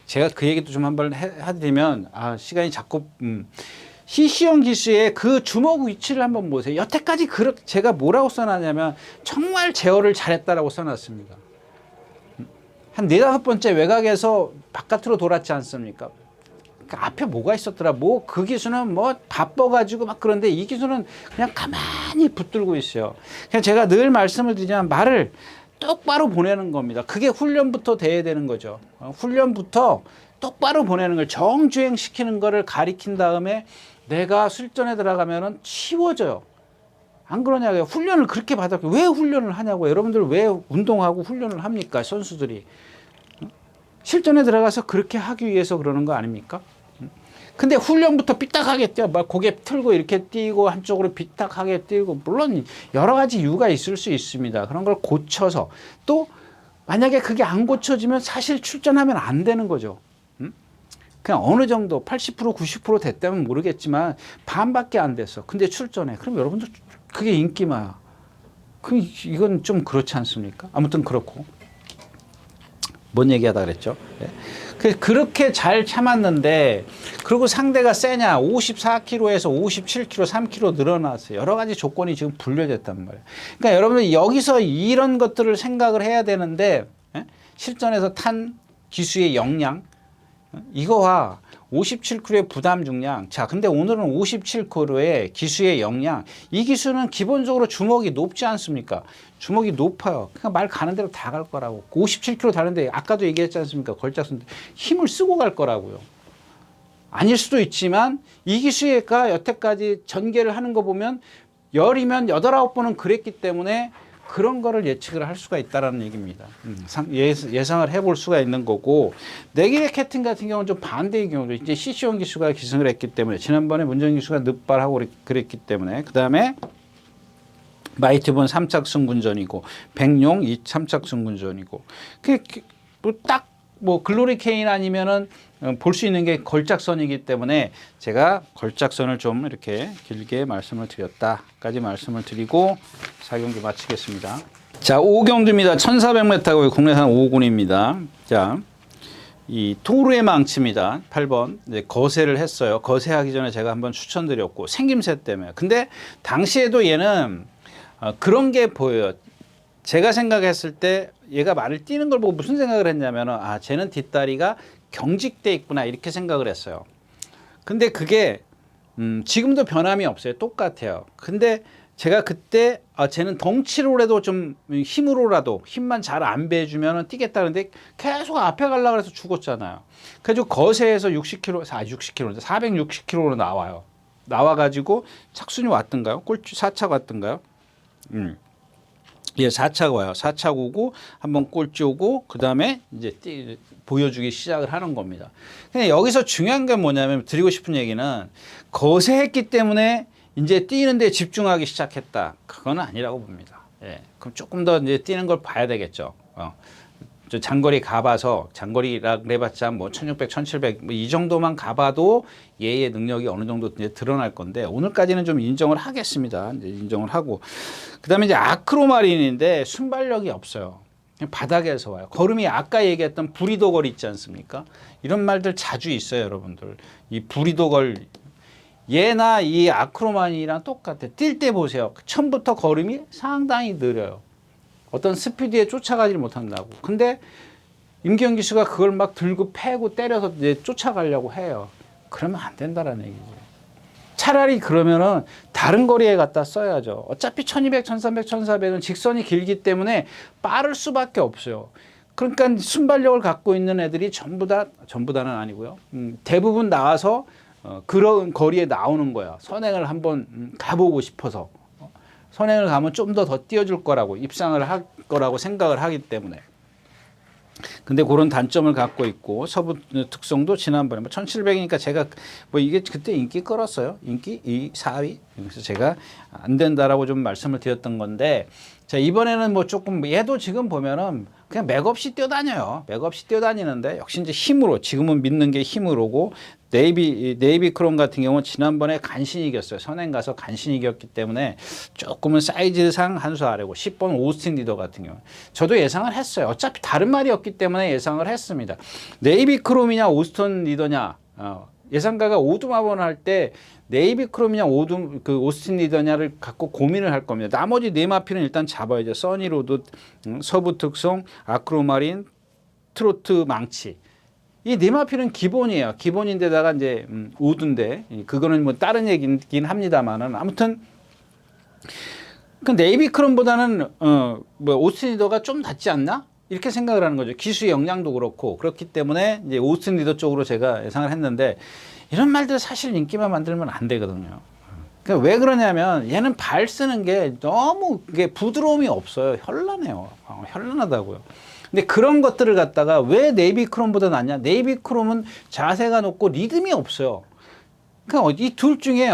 제가 그 얘기도 좀 한번 해드리면 시간이 자꾸 시시온 기수의 그 주먹 위치를 한번 보세요. 여태까지 제가 뭐라고 써놨냐면 정말 제어를 잘했다라고 써놨습니다. 한 4-5번째 외곽에서 바깥으로 돌았지 않습니까? 그러니까 앞에 뭐가 있었더라. 뭐 그 기수는 뭐 바빠가지고 막 그런데 이 기수는 그냥 가만히 붙들고 있어요. 그냥 제가 늘 말씀을 드리자면 말을 똑바로 보내는 겁니다. 그게 훈련부터 돼야 되는 거죠. 훈련부터 똑바로 보내는 걸 정주행시키는 거를 가리킨 다음에 내가 실전에 들어가면은 치워져요. 안 그러냐고요. 훈련을 그렇게 받았고 왜 훈련을 하냐고. 여러분들 왜 운동하고 훈련을 합니까? 선수들이. 실전에 들어가서 그렇게 하기 위해서 그러는 거 아닙니까? 근데 훈련부터 삐딱하게 뛰어, 막 고개 틀고 이렇게 뛰고 한쪽으로 삐딱하게 뛰고, 물론 여러 가지 이유가 있을 수 있습니다. 그런 걸 고쳐서 또 만약에 그게 안 고쳐지면 사실 출전하면 안 되는 거죠. 그냥 어느 정도 80% 90% 됐다면 모르겠지만 반밖에 안 됐어. 근데 출전해. 그럼 여러분들 그게 인기마야. 이건 좀 그렇지 않습니까? 아무튼 그렇고. 뭔 얘기하다 그랬죠? 네. 그렇게 잘 참았는데 그리고 상대가 세냐 54kg에서 57kg 3kg 늘어났어요. 여러 가지 조건이 지금 분류됐단 말이에요. 그러니까 여러분들 여기서 이런 것들을 생각을 해야 되는데 실전에서 탄 기수의 역량 이거와 57kg의 부담 중량. 자, 근데 오늘은 57kg의 기수의 역량. 이 기수는 기본적으로 주먹이 높지 않습니까? 주먹이 높아요. 그러니까 말 가는 대로 다 갈 거라고. 57kg 다른데 아까도 얘기했지 않습니까? 걸작선 힘을 쓰고 갈 거라고요. 아닐 수도 있지만 이 기수가 여태까지 전개를 하는 거 보면 열이면 8, 9번은 그랬기 때문에 그런 거를 예측을 할 수가 있다라는 얘기입니다. 예상을 해볼 수가 있는 거고, 내기의 캡틴 같은 경우는 좀 반대의 경우도 이제 시시온 기수가 기승을 했기 때문에 지난번에 문정 기수가 늑발하고 그랬기 때문에 그 다음에 마이트본 3착 승군전이고 백룡 2참착 승군전이고 뭐 글로리 케인 아니면은 볼 수 있는 게 걸작선이기 때문에 제가 걸작선을 좀 이렇게 길게 말씀을 드렸다까지 말씀을 드리고 4경기 마치겠습니다. 자, 5경기입니다. 1400m고 국내산 5군입니다. 자, 이 토르의 망치입니다. 8번 이제 거세를 했어요. 거세하기 전에 제가 한번 추천드렸고 생김새 때문에. 근데 당시에도 얘는 그런 게 보여요. 제가 생각했을 때 얘가 말을 뛰는 걸 보고 무슨 생각을 했냐면은 쟤는 뒷다리가 경직돼 있구나 이렇게 생각을 했어요. 근데 그게 지금도 변함이 없어요. 똑같아요. 근데 제가 그때 쟤는 덩치로라도 좀 힘으로라도 힘만 잘 안 배주면 뛰겠다는데 계속 앞에 가려고 해서 죽었잖아요. 그래서 거세에서 60kg, 460kg로 나와요. 나와가지고 착순이 왔던가요? 꼴찌 4차 왔던가요? 예, 4차가 와요. 4차 오고 한번 꼴찌 오고 그 다음에 이제 보여주기 시작을 하는 겁니다. 근데 여기서 중요한 게 뭐냐면 드리고 싶은 얘기는 거세했기 때문에 이제 뛰는 데 집중하기 시작했다. 그건 아니라고 봅니다. 예, 그럼 조금 더 이제 뛰는 걸 봐야 되겠죠. 저 장거리 가봐서 장거리라 그래봤자 뭐 1600, 1700 뭐 이 정도만 가봐도 얘의 능력이 어느 정도 이제 드러날 건데 오늘까지는 좀 인정을 하겠습니다. 이제 인정을 하고 그다음에 이제 아크로마린인데 순발력이 없어요. 그냥 바닥에서 와요. 걸음이 아까 얘기했던 부리도걸 있지 않습니까? 이런 말들 자주 있어요, 여러분들. 이 부리도걸 얘나 이 아크로마린이랑 똑같아. 뛸 때 보세요. 처음부터 걸음이 상당히 느려요. 어떤 스피드에 쫓아가지 못한다고. 근데 임기현 기수가 그걸 막 들고 패고 때려서 이제 쫓아가려고 해요. 그러면 안 된다라는 얘기죠. 차라리 그러면은 다른 거리에 갖다 써야죠. 어차피 1200, 1300, 1400은 직선이 길기 때문에 빠를 수밖에 없어요. 그러니까 순발력을 갖고 있는 애들이 전부다는 아니고요. 대부분 나와서 그런 거리에 나오는 거야. 선행을 한번 가보고 싶어서. 선행을 가면 좀 더 뛰어줄 거라고, 입상을 할 거라고 생각을 하기 때문에. 근데 그런 단점을 갖고 있고, 서부 특성도 지난번에 1700이니까 제가 이게 그때 인기 끌었어요. 인기 2, 4위. 그래서 제가 안 된다라고 좀 말씀을 드렸던 건데, 자, 이번에는 조금, 얘도 지금 보면은 그냥 맥없이 뛰어다녀요. 맥없이 뛰어다니는데, 역시 이제 힘으로, 지금은 믿는 게 힘으로고, 네이비 크롬 같은 경우는 지난번에 간신히 이겼어요. 선행 가서 간신히 이겼기 때문에 조금은 사이즈상 한 수 아래고 10번 오스틴 리더 같은 경우 저도 예상을 했어요. 어차피 다른 말이었기 때문에 예상을 했습니다. 네이비 크롬이냐 오스틴 리더냐 예상가가 오두마번 할 때 네이비 크롬이냐 오스틴 리더냐를 갖고 고민을 할 겁니다. 나머지 네 마필은 일단 잡아야죠. 써니로드, 서부 특성, 아크로마린, 트로트 망치. 이 네마필은 기본이에요. 기본인데다가 이제 우드인데 그거는 다른 얘기긴 합니다만은 아무튼 그 네이비 크롬보다는 오스틴 리더가 좀 낫지 않나? 이렇게 생각을 하는 거죠. 기수의 역량도 그렇고 그렇기 때문에 이제 오스틴 리더 쪽으로 제가 예상을 했는데 이런 말들 사실 인기만 만들면 안 되거든요. 그러니까 왜 그러냐면 얘는 발 쓰는 게 너무 이게 부드러움이 없어요. 현란해요. 현란하다고요. 근데 그런 것들을 갖다가 왜 네이비 크롬보다 낫냐? 네이비 크롬은 자세가 높고 리듬이 없어요. 그러니까 이 둘 중에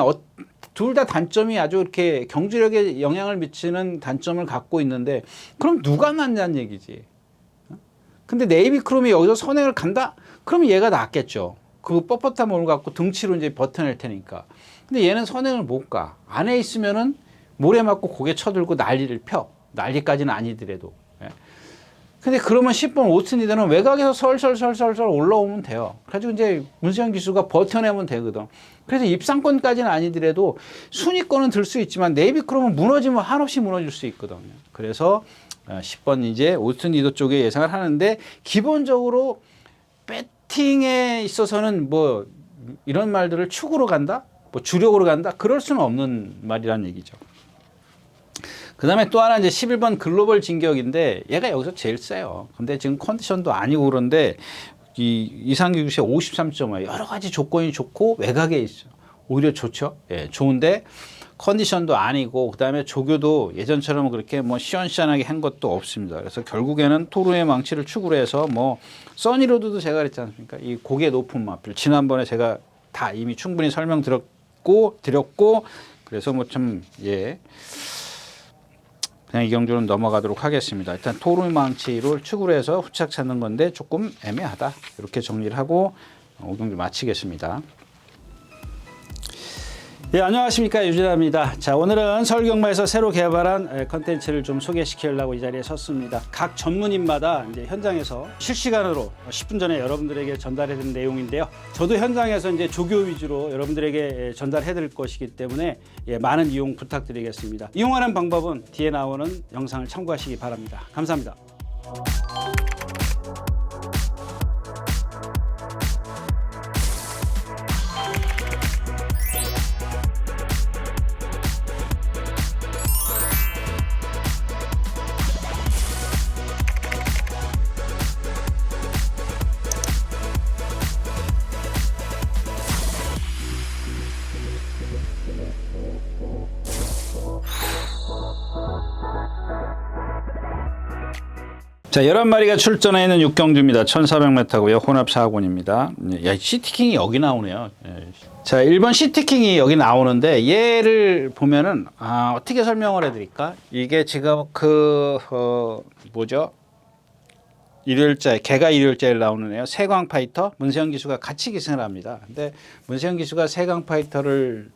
둘 다 단점이 아주 이렇게 경주력에 영향을 미치는 단점을 갖고 있는데 그럼 누가 낫냐는 얘기지. 근데 네이비 크롬이 여기서 선행을 간다? 그럼 얘가 낫겠죠. 그 뻣뻣한 몸을 갖고 등치로 이제 버텨낼 테니까. 근데 얘는 선행을 못 가. 안에 있으면은 모래 맞고 고개 쳐들고 난리를 펴. 난리까지는 아니더라도. 근데 그러면 10번 오스틴 리더는 외곽에서 설설설설설 올라오면 돼요. 그래가지고 이제 문세영 기수가 버텨내면 되거든. 그래서 입상권까지는 아니더라도 순위권은 들 수 있지만 네이비 크롬은 무너지면 한없이 무너질 수 있거든요. 그래서 10번 이제 오스틴 리더 쪽에 예상을 하는데 기본적으로 배팅에 있어서는 이런 말들을 축으로 간다? 주력으로 간다? 그럴 수는 없는 말이라는 얘기죠. 그 다음에 또 하나 이제 11번 글로벌 진격인데 얘가 여기서 제일 세요. 근데 지금 컨디션도 아니고 그런데 이상규 씨의 53.5 여러 가지 조건이 좋고 외곽에 있어. 오히려 좋죠. 예, 좋은데 컨디션도 아니고 그 다음에 조교도 예전처럼 그렇게 시원시원하게 한 것도 없습니다. 그래서 결국에는 토르의 망치를 축으로 해서 써니로드도 제가 그랬지 않습니까? 이 고개 높은 마필 지난번에 제가 다 이미 충분히 설명드렸고 그래서 그냥 이 경주는 넘어가도록 하겠습니다. 일단 토르망치를 축으로 해서 후착 찾는 건데 조금 애매하다. 이렇게 정리를 하고 5경주 마치겠습니다. 네, 안녕하십니까, 유진아입니다. 자, 오늘은 서울경마에서 새로 개발한 컨텐츠를 좀 소개시키려고 이 자리에 섰습니다. 각 전문인마다 이제 현장에서 실시간으로 10분 전에 여러분들에게 전달해드린 내용인데요. 저도 현장에서 이제 조교 위주로 여러분들에게 전달해드릴 것이기 때문에 많은 이용 부탁드리겠습니다. 이용하는 방법은 뒤에 나오는 영상을 참고하시기 바랍니다. 감사합니다. 자, 11마리가 출전해 있는 6경주입니다. 1400m고요. 혼합 4군입니다. 야, 시티킹이 여기 나오네요. 자, 1번 시티킹이 여기 나오는데 얘를 보면은 어떻게 설명을 해드릴까? 이게 지금 개가 일요일자에 나오는 애요. 세광 파이터 문세영 기수가 같이 기승을 합니다. 근데 문세영 기수가 세광 파이터를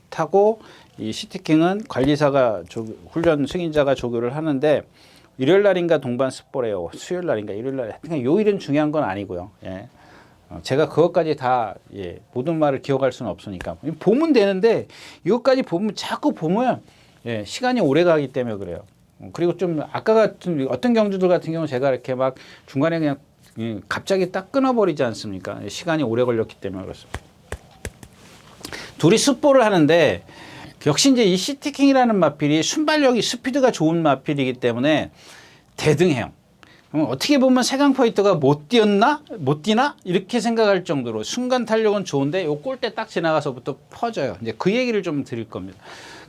타고 이 시티킹은 관리사가 훈련 승인자가 조교를 하는데 일요일 날인가 동반 습보래요. 수요일 날인가 일요일 날. 그냥 요일은 중요한 건 아니고요. 예. 제가 그것까지 다 모든 말을 기억할 수는 없으니까 보면 되는데 이것까지 보면 자꾸 보면 시간이 오래 가기 때문에 그래요. 그리고 좀 아까 같은 어떤 경주들 같은 경우 제가 이렇게 막 중간에 그냥 갑자기 딱 끊어버리지 않습니까? 시간이 오래 걸렸기 때문에 그렇습니다. 둘이 숫보를 하는데 역시 이제 이 시티킹이라는 마필이 순발력이 스피드가 좋은 마필이기 때문에 대등해요. 어떻게 보면 세강파이터가 못 뛰었나? 못 뛰나? 이렇게 생각할 정도로 순간 탄력은 좋은데 요 골대 딱 지나가서부터 퍼져요. 이제 그 얘기를 좀 드릴 겁니다.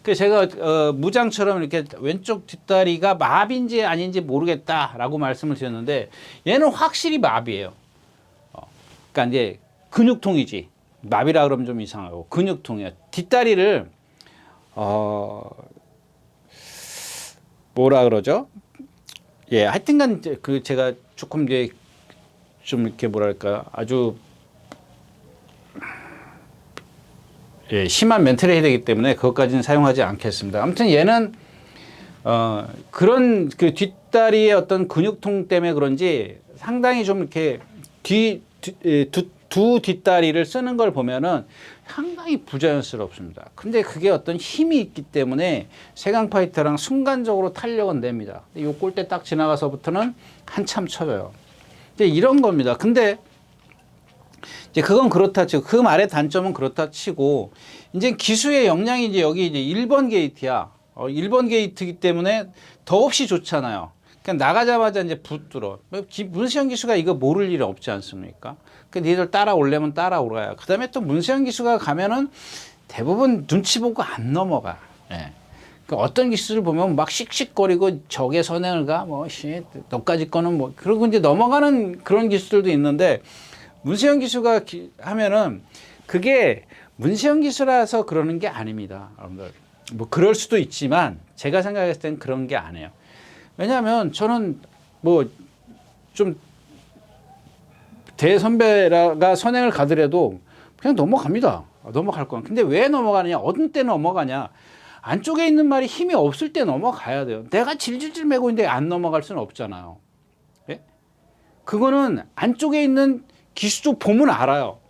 그 제가 무장처럼 이렇게 왼쪽 뒷다리가 마비인지 아닌지 모르겠다라고 말씀을 드렸는데 얘는 확실히 마비예요. 그러니까 이제 근육통이지. 마비라 그러면 좀 이상하고 근육통이야. 뒷다리를 뭐라 그러죠? 예, 하여튼간 그 제가 조금 이제 좀 이렇게 뭐랄까 아주 예, 심한 멘트를 해야 되기 때문에 그것까지는 사용하지 않겠습니다. 아무튼 얘는 그런 그 뒷다리의 어떤 근육통 때문에 그런지 상당히 좀 이렇게 두 뒷다리를 쓰는 걸 보면은 상당히 부자연스럽습니다. 근데 그게 어떤 힘이 있기 때문에 세강파이터랑 순간적으로 탄력은 냅니다. 이 골대 딱 지나가서부터는 한참 쳐져요. 이제 이런 겁니다. 근데 이제 그건 그렇다 치고 그 말의 단점은 그렇다 치고 이제 기수의 역량이 이제 여기 이제 1번 게이트야. 1번 게이트이기 때문에 더없이 좋잖아요. 그러니까 나가자마자 이제 붙들어. 문세영 기수가 이거 모를 일은 없지 않습니까? 그 니들 따라오려면 따라오라야. 그 다음에 또 문세영 기수가 가면은 대부분 눈치 보고 안 넘어가. 예. 그 어떤 기수를 보면 막 씩씩거리고 적의 선행을 가, 너까지 거는 뭐, 그러고 이제 넘어가는 그런 기수들도 있는데 문세영 기수가 하면은 그게 문세영 기수라서 그러는 게 아닙니다. 여러분들. 뭐 그럴 수도 있지만 제가 생각했을 땐 그런 게 아니에요. 왜냐하면 저는 뭐 좀 대선배가 선행을 가더라도 그냥 넘어갑니다. 넘어갈 거야. 근데 왜 넘어가느냐? 어느 때 넘어가냐? 안쪽에 있는 말이 힘이 없을 때 넘어가야 돼요. 내가 질질질 매고 있는데 안 넘어갈 수는 없잖아요. 예? 그거는 안쪽에 있는 기수도 보면 알아요.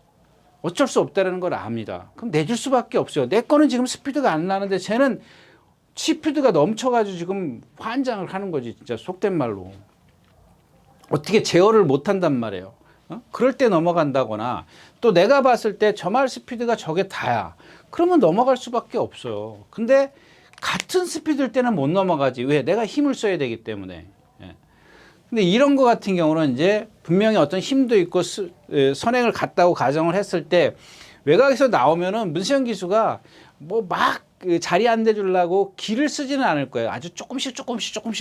어쩔 수 없다는 걸 압니다. 그럼 내줄 수밖에 없어요. 내 거는 지금 스피드가 안 나는데 쟤는 스피드가 넘쳐가지고 지금 환장을 하는 거지. 진짜 속된 말로. 어떻게 제어를 못한단 말이에요. 그럴 때 넘어간다거나 또 내가 봤을 때 저 말 스피드가 저게 다야. 그러면 넘어갈 수밖에 없어요. 근데 같은 스피드일 때는 못 넘어가지. 왜? 내가 힘을 써야 되기 때문에. 예. 근데 이런 거 같은 경우는 이제 분명히 어떤 힘도 있고 선행을 갔다고 가정을 했을 때 외곽에서 나오면은 문세영 기수가 뭐 막 자리 안 대주려고 기를 쓰지는 않을 거예요. 아주 조금씩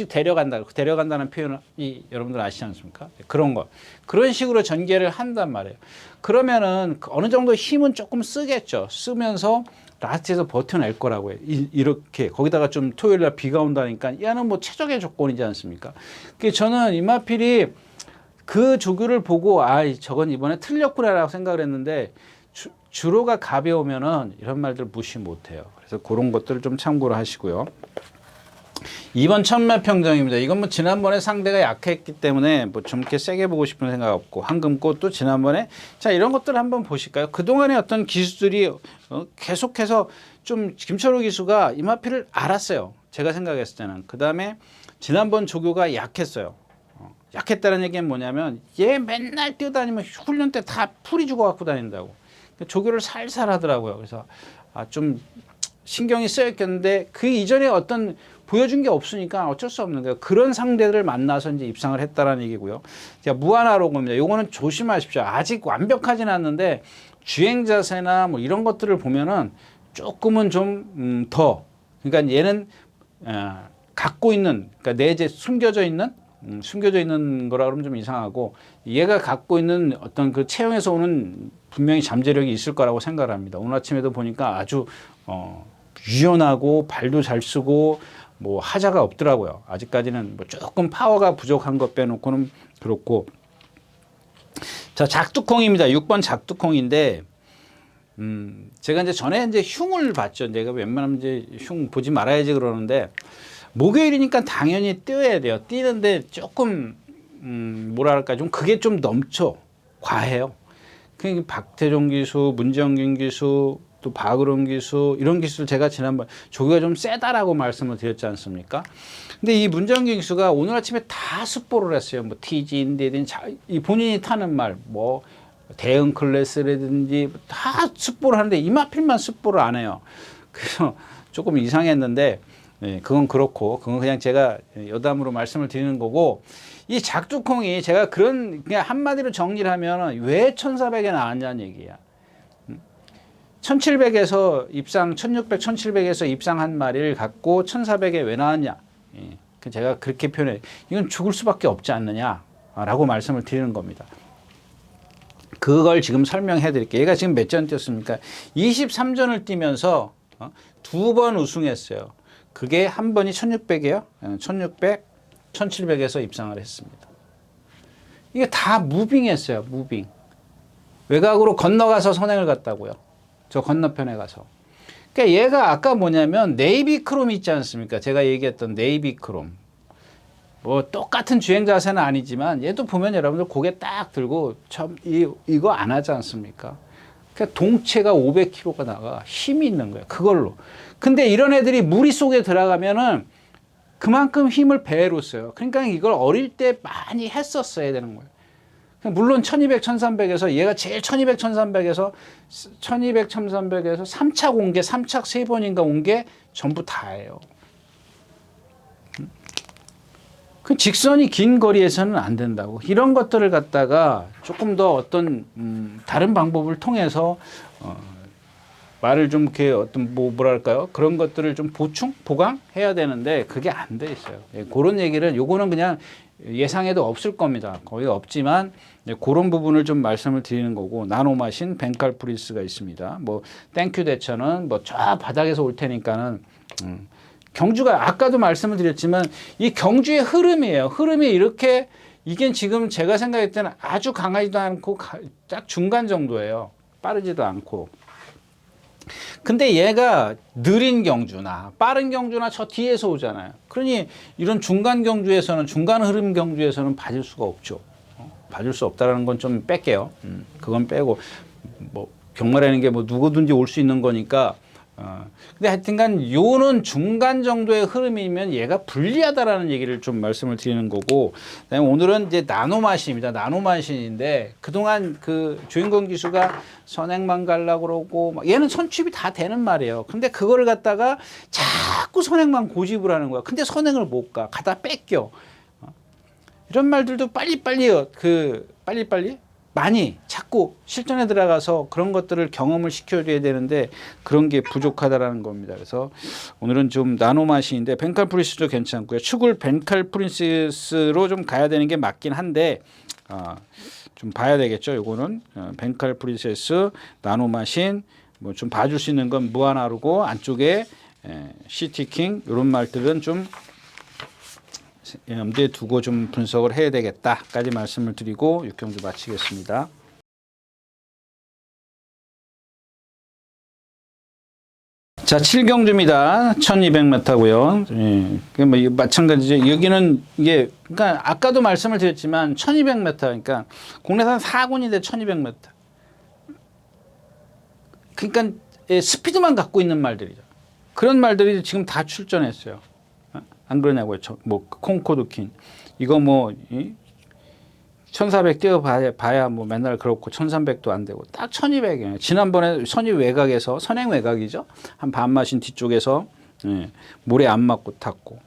데려간다는 표현을 여러분들 아시지 않습니까? 그런 거. 그런 식으로 전개를 한단 말이에요. 그러면은 어느 정도 힘은 조금 쓰겠죠. 쓰면서 라스트에서 버텨낼 거라고 해요. 이렇게. 거기다가 좀 토요일 날 비가 온다니까 얘는 뭐 최적의 조건이지 않습니까? 그래서 저는 이마필이 그 조교를 보고 저건 이번에 틀렸구나라고 생각을 했는데 주로가 가벼우면은 이런 말들 무시 못해요. 그래서 그런 것들을 좀 참고를 하시고요. 2번 천매평정입니다. 이건 뭐 지난번에 상대가 약했기 때문에 뭐 좀 이렇게 세게 보고 싶은 생각 없고 황금꽃도 지난번에 자 이런 것들을 한번 보실까요? 그동안의 어떤 기수들이 계속해서 좀 김철호 기수가 이마피를 알았어요. 제가 생각했을 때는. 그 다음에 지난번 조교가 약했어요. 약했다는 얘기는 뭐냐면 얘 맨날 뛰어다니면 훈련 때 다 풀이 주고 갖고 다닌다고. 조교를 살살 하더라고요. 그래서 좀 신경이 쓰였겠는데 그 이전에 어떤 보여준 게 없으니까 어쩔 수 없는 거예요. 그런 상대들을 만나서 이제 입상을 했다라는 얘기고요. 자, 무한하로고입니다. 요거는 조심하십시오. 아직 완벽하진 않는데 주행 자세나 뭐 이런 것들을 보면은 조금은 좀 더 그러니까 얘는 갖고 있는 그러니까 내재 숨겨져 있는 거라 그러면 좀 이상하고 얘가 갖고 있는 어떤 그 체형에서 오는 분명히 잠재력이 있을 거라고 생각을 합니다. 오늘 아침에도 보니까 아주 유연하고 발도 잘 쓰고 뭐 하자가 없더라고요. 아직까지는 뭐 조금 파워가 부족한 것 빼놓고는 그렇고. 자, 작두콩입니다. 6번 작두콩인데 제가 이제 전에 이제 흉을 봤죠. 내가 웬만하면 이제 흉 보지 말아야지 그러는데 목요일이니까 당연히 뛰어야 돼요. 뛰는데 조금 뭐랄까 좀 그게 좀 넘쳐 과해요. 그 박태종 기수, 문정균 기수, 또 박으론 기수 이런 기술 제가 지난번 조기가 좀 세다라고 말씀을 드렸지 않습니까? 근데 이 문정균 기수가 오늘 아침에 다 습보를 했어요. 뭐 TG인데든 이 본인이 타는 말, 뭐 대응 클래스라든지 다 습보를 하는데 이마필만 습보를 안 해요. 그래서 조금 이상했는데 네, 그건 그렇고 그건 그냥 제가 여담으로 말씀을 드리는 거고 이 작두콩이 제가 그런 그냥 한마디로 정리를 하면 왜 1400에 나왔냐는 얘기야. 1700에서 입상 1600, 1700에서 입상한 마리를 갖고 1400에 왜 나왔냐. 예, 제가 그렇게 표현해. 이건 죽을 수밖에 없지 않느냐라고 말씀을 드리는 겁니다. 그걸 지금 설명해 드릴게요. 얘가 지금 몇 전 뛰었습니까? 23전을 뛰면서 2번 우승했어요. 그게 한 번이 1600이에요. 1600, 1700에서 입상을 했습니다. 이게 다 무빙했어요. 무빙. 외곽으로 건너가서 선행을 갔다고요. 저 건너편에 가서. 그러니까 얘가 아까 뭐냐면 네이비 크롬 있지 않습니까? 제가 얘기했던 네이비 크롬. 뭐 똑같은 주행 자세는 아니지만 얘도 보면 여러분들 고개 딱 들고 참 이거 안 하지 않습니까? 그러니까 동체가 500kg가 나가 힘이 있는 거예요. 그걸로. 근데 이런 애들이 무리 속에 들어가면은 그만큼 힘을 배로 써요. 그러니까 이걸 어릴 때 많이 했었어야 되는 거예요. 물론 1200, 1300에서 얘가 제일 1200, 1300에서 1200, 1300에서 3착 온 게 3착 3번인가 온 게 전부 다예요. 그 직선이 긴 거리에서는 안 된다고. 이런 것들을 갖다가 조금 더 어떤 다른 방법을 통해서 말을 좀 이렇게 어떤 뭐랄까요? 그런 것들을 좀 보강해야 되는데 그게 안 돼 있어요. 예, 그런 얘기를 요거는 그냥 예상해도 없을 겁니다. 거의 없지만 그런 부분을 좀 말씀을 드리는 거고 나노마신 벤칼프리스가 있습니다. 뭐 땡큐 대처는 뭐 저 바닥에서 올 테니까는 경주가 아까도 말씀을 드렸지만 이 경주의 흐름이에요. 흐름이 이렇게 이게 지금 제가 생각할 때는 아주 강하지도 않고 딱 중간 정도예요. 빠르지도 않고. 근데 얘가 느린 경주나 빠른 경주나 저 뒤에서 오잖아요. 그러니 이런 중간 경주에서는 중간 흐름 경주에서는 봐줄 수가 없죠. 봐줄 수 없다라는 건 좀 뺄게요. 그건 빼고 뭐 경마라는 게 뭐 누구든지 올 수 있는 거니까. 근데 하여튼간 요는 중간 정도의 흐름이면 얘가 불리하다라는 얘기를 좀 말씀을 드리는 거고, 그다음에 오늘은 이제 나노마신입니다. 나노마신인데 그동안 그 주인공 기수가 선행만 가려고 그러고 얘는 선취입이 다 되는 말이에요. 근데 그거를 갖다가 자꾸 선행만 고집을 하는 거야. 근데 선행을 못 가. 가다 뺏겨. 이런 말들도 빨리빨리 많이 자꾸 실전에 들어가서 그런 것들을 경험을 시켜줘야 되는데 그런 게 부족하다라는 겁니다. 그래서 오늘은 좀 나노마신인데 벤칼프린스도 괜찮고요. 축을 벤칼프린스로 좀 가야 되는 게 맞긴 한데 좀 봐야 되겠죠. 요거는 벤칼프린스, 나노마신 뭐 좀 봐줄 수 있는 건 무한하루고 안쪽에 시티킹 이런 말들은 좀 염두에 두고 좀 분석을 해야 되겠다까지 말씀을 드리고 6경주 마치겠습니다. 자, 7경주입니다. 1200m고요. 예, 뭐 마찬가지죠. 여기는 이게 그러니까 아까도 말씀을 드렸지만 1200m 그러니까 국내산 4군인데 1200m. 그러니까 스피드만 갖고 있는 말들이죠. 그런 말들이 지금 다 출전했어요. 안 그러냐고요. 뭐 콩코드킨 이거 뭐 1400 뛰어봐야 뭐 맨날 그렇고 1300도 안 되고 딱 1200이에요. 지난번에 선의 외곽에서 선행 외곽이죠. 한 반마신 뒤쪽에서 모래 안 맞고 탔고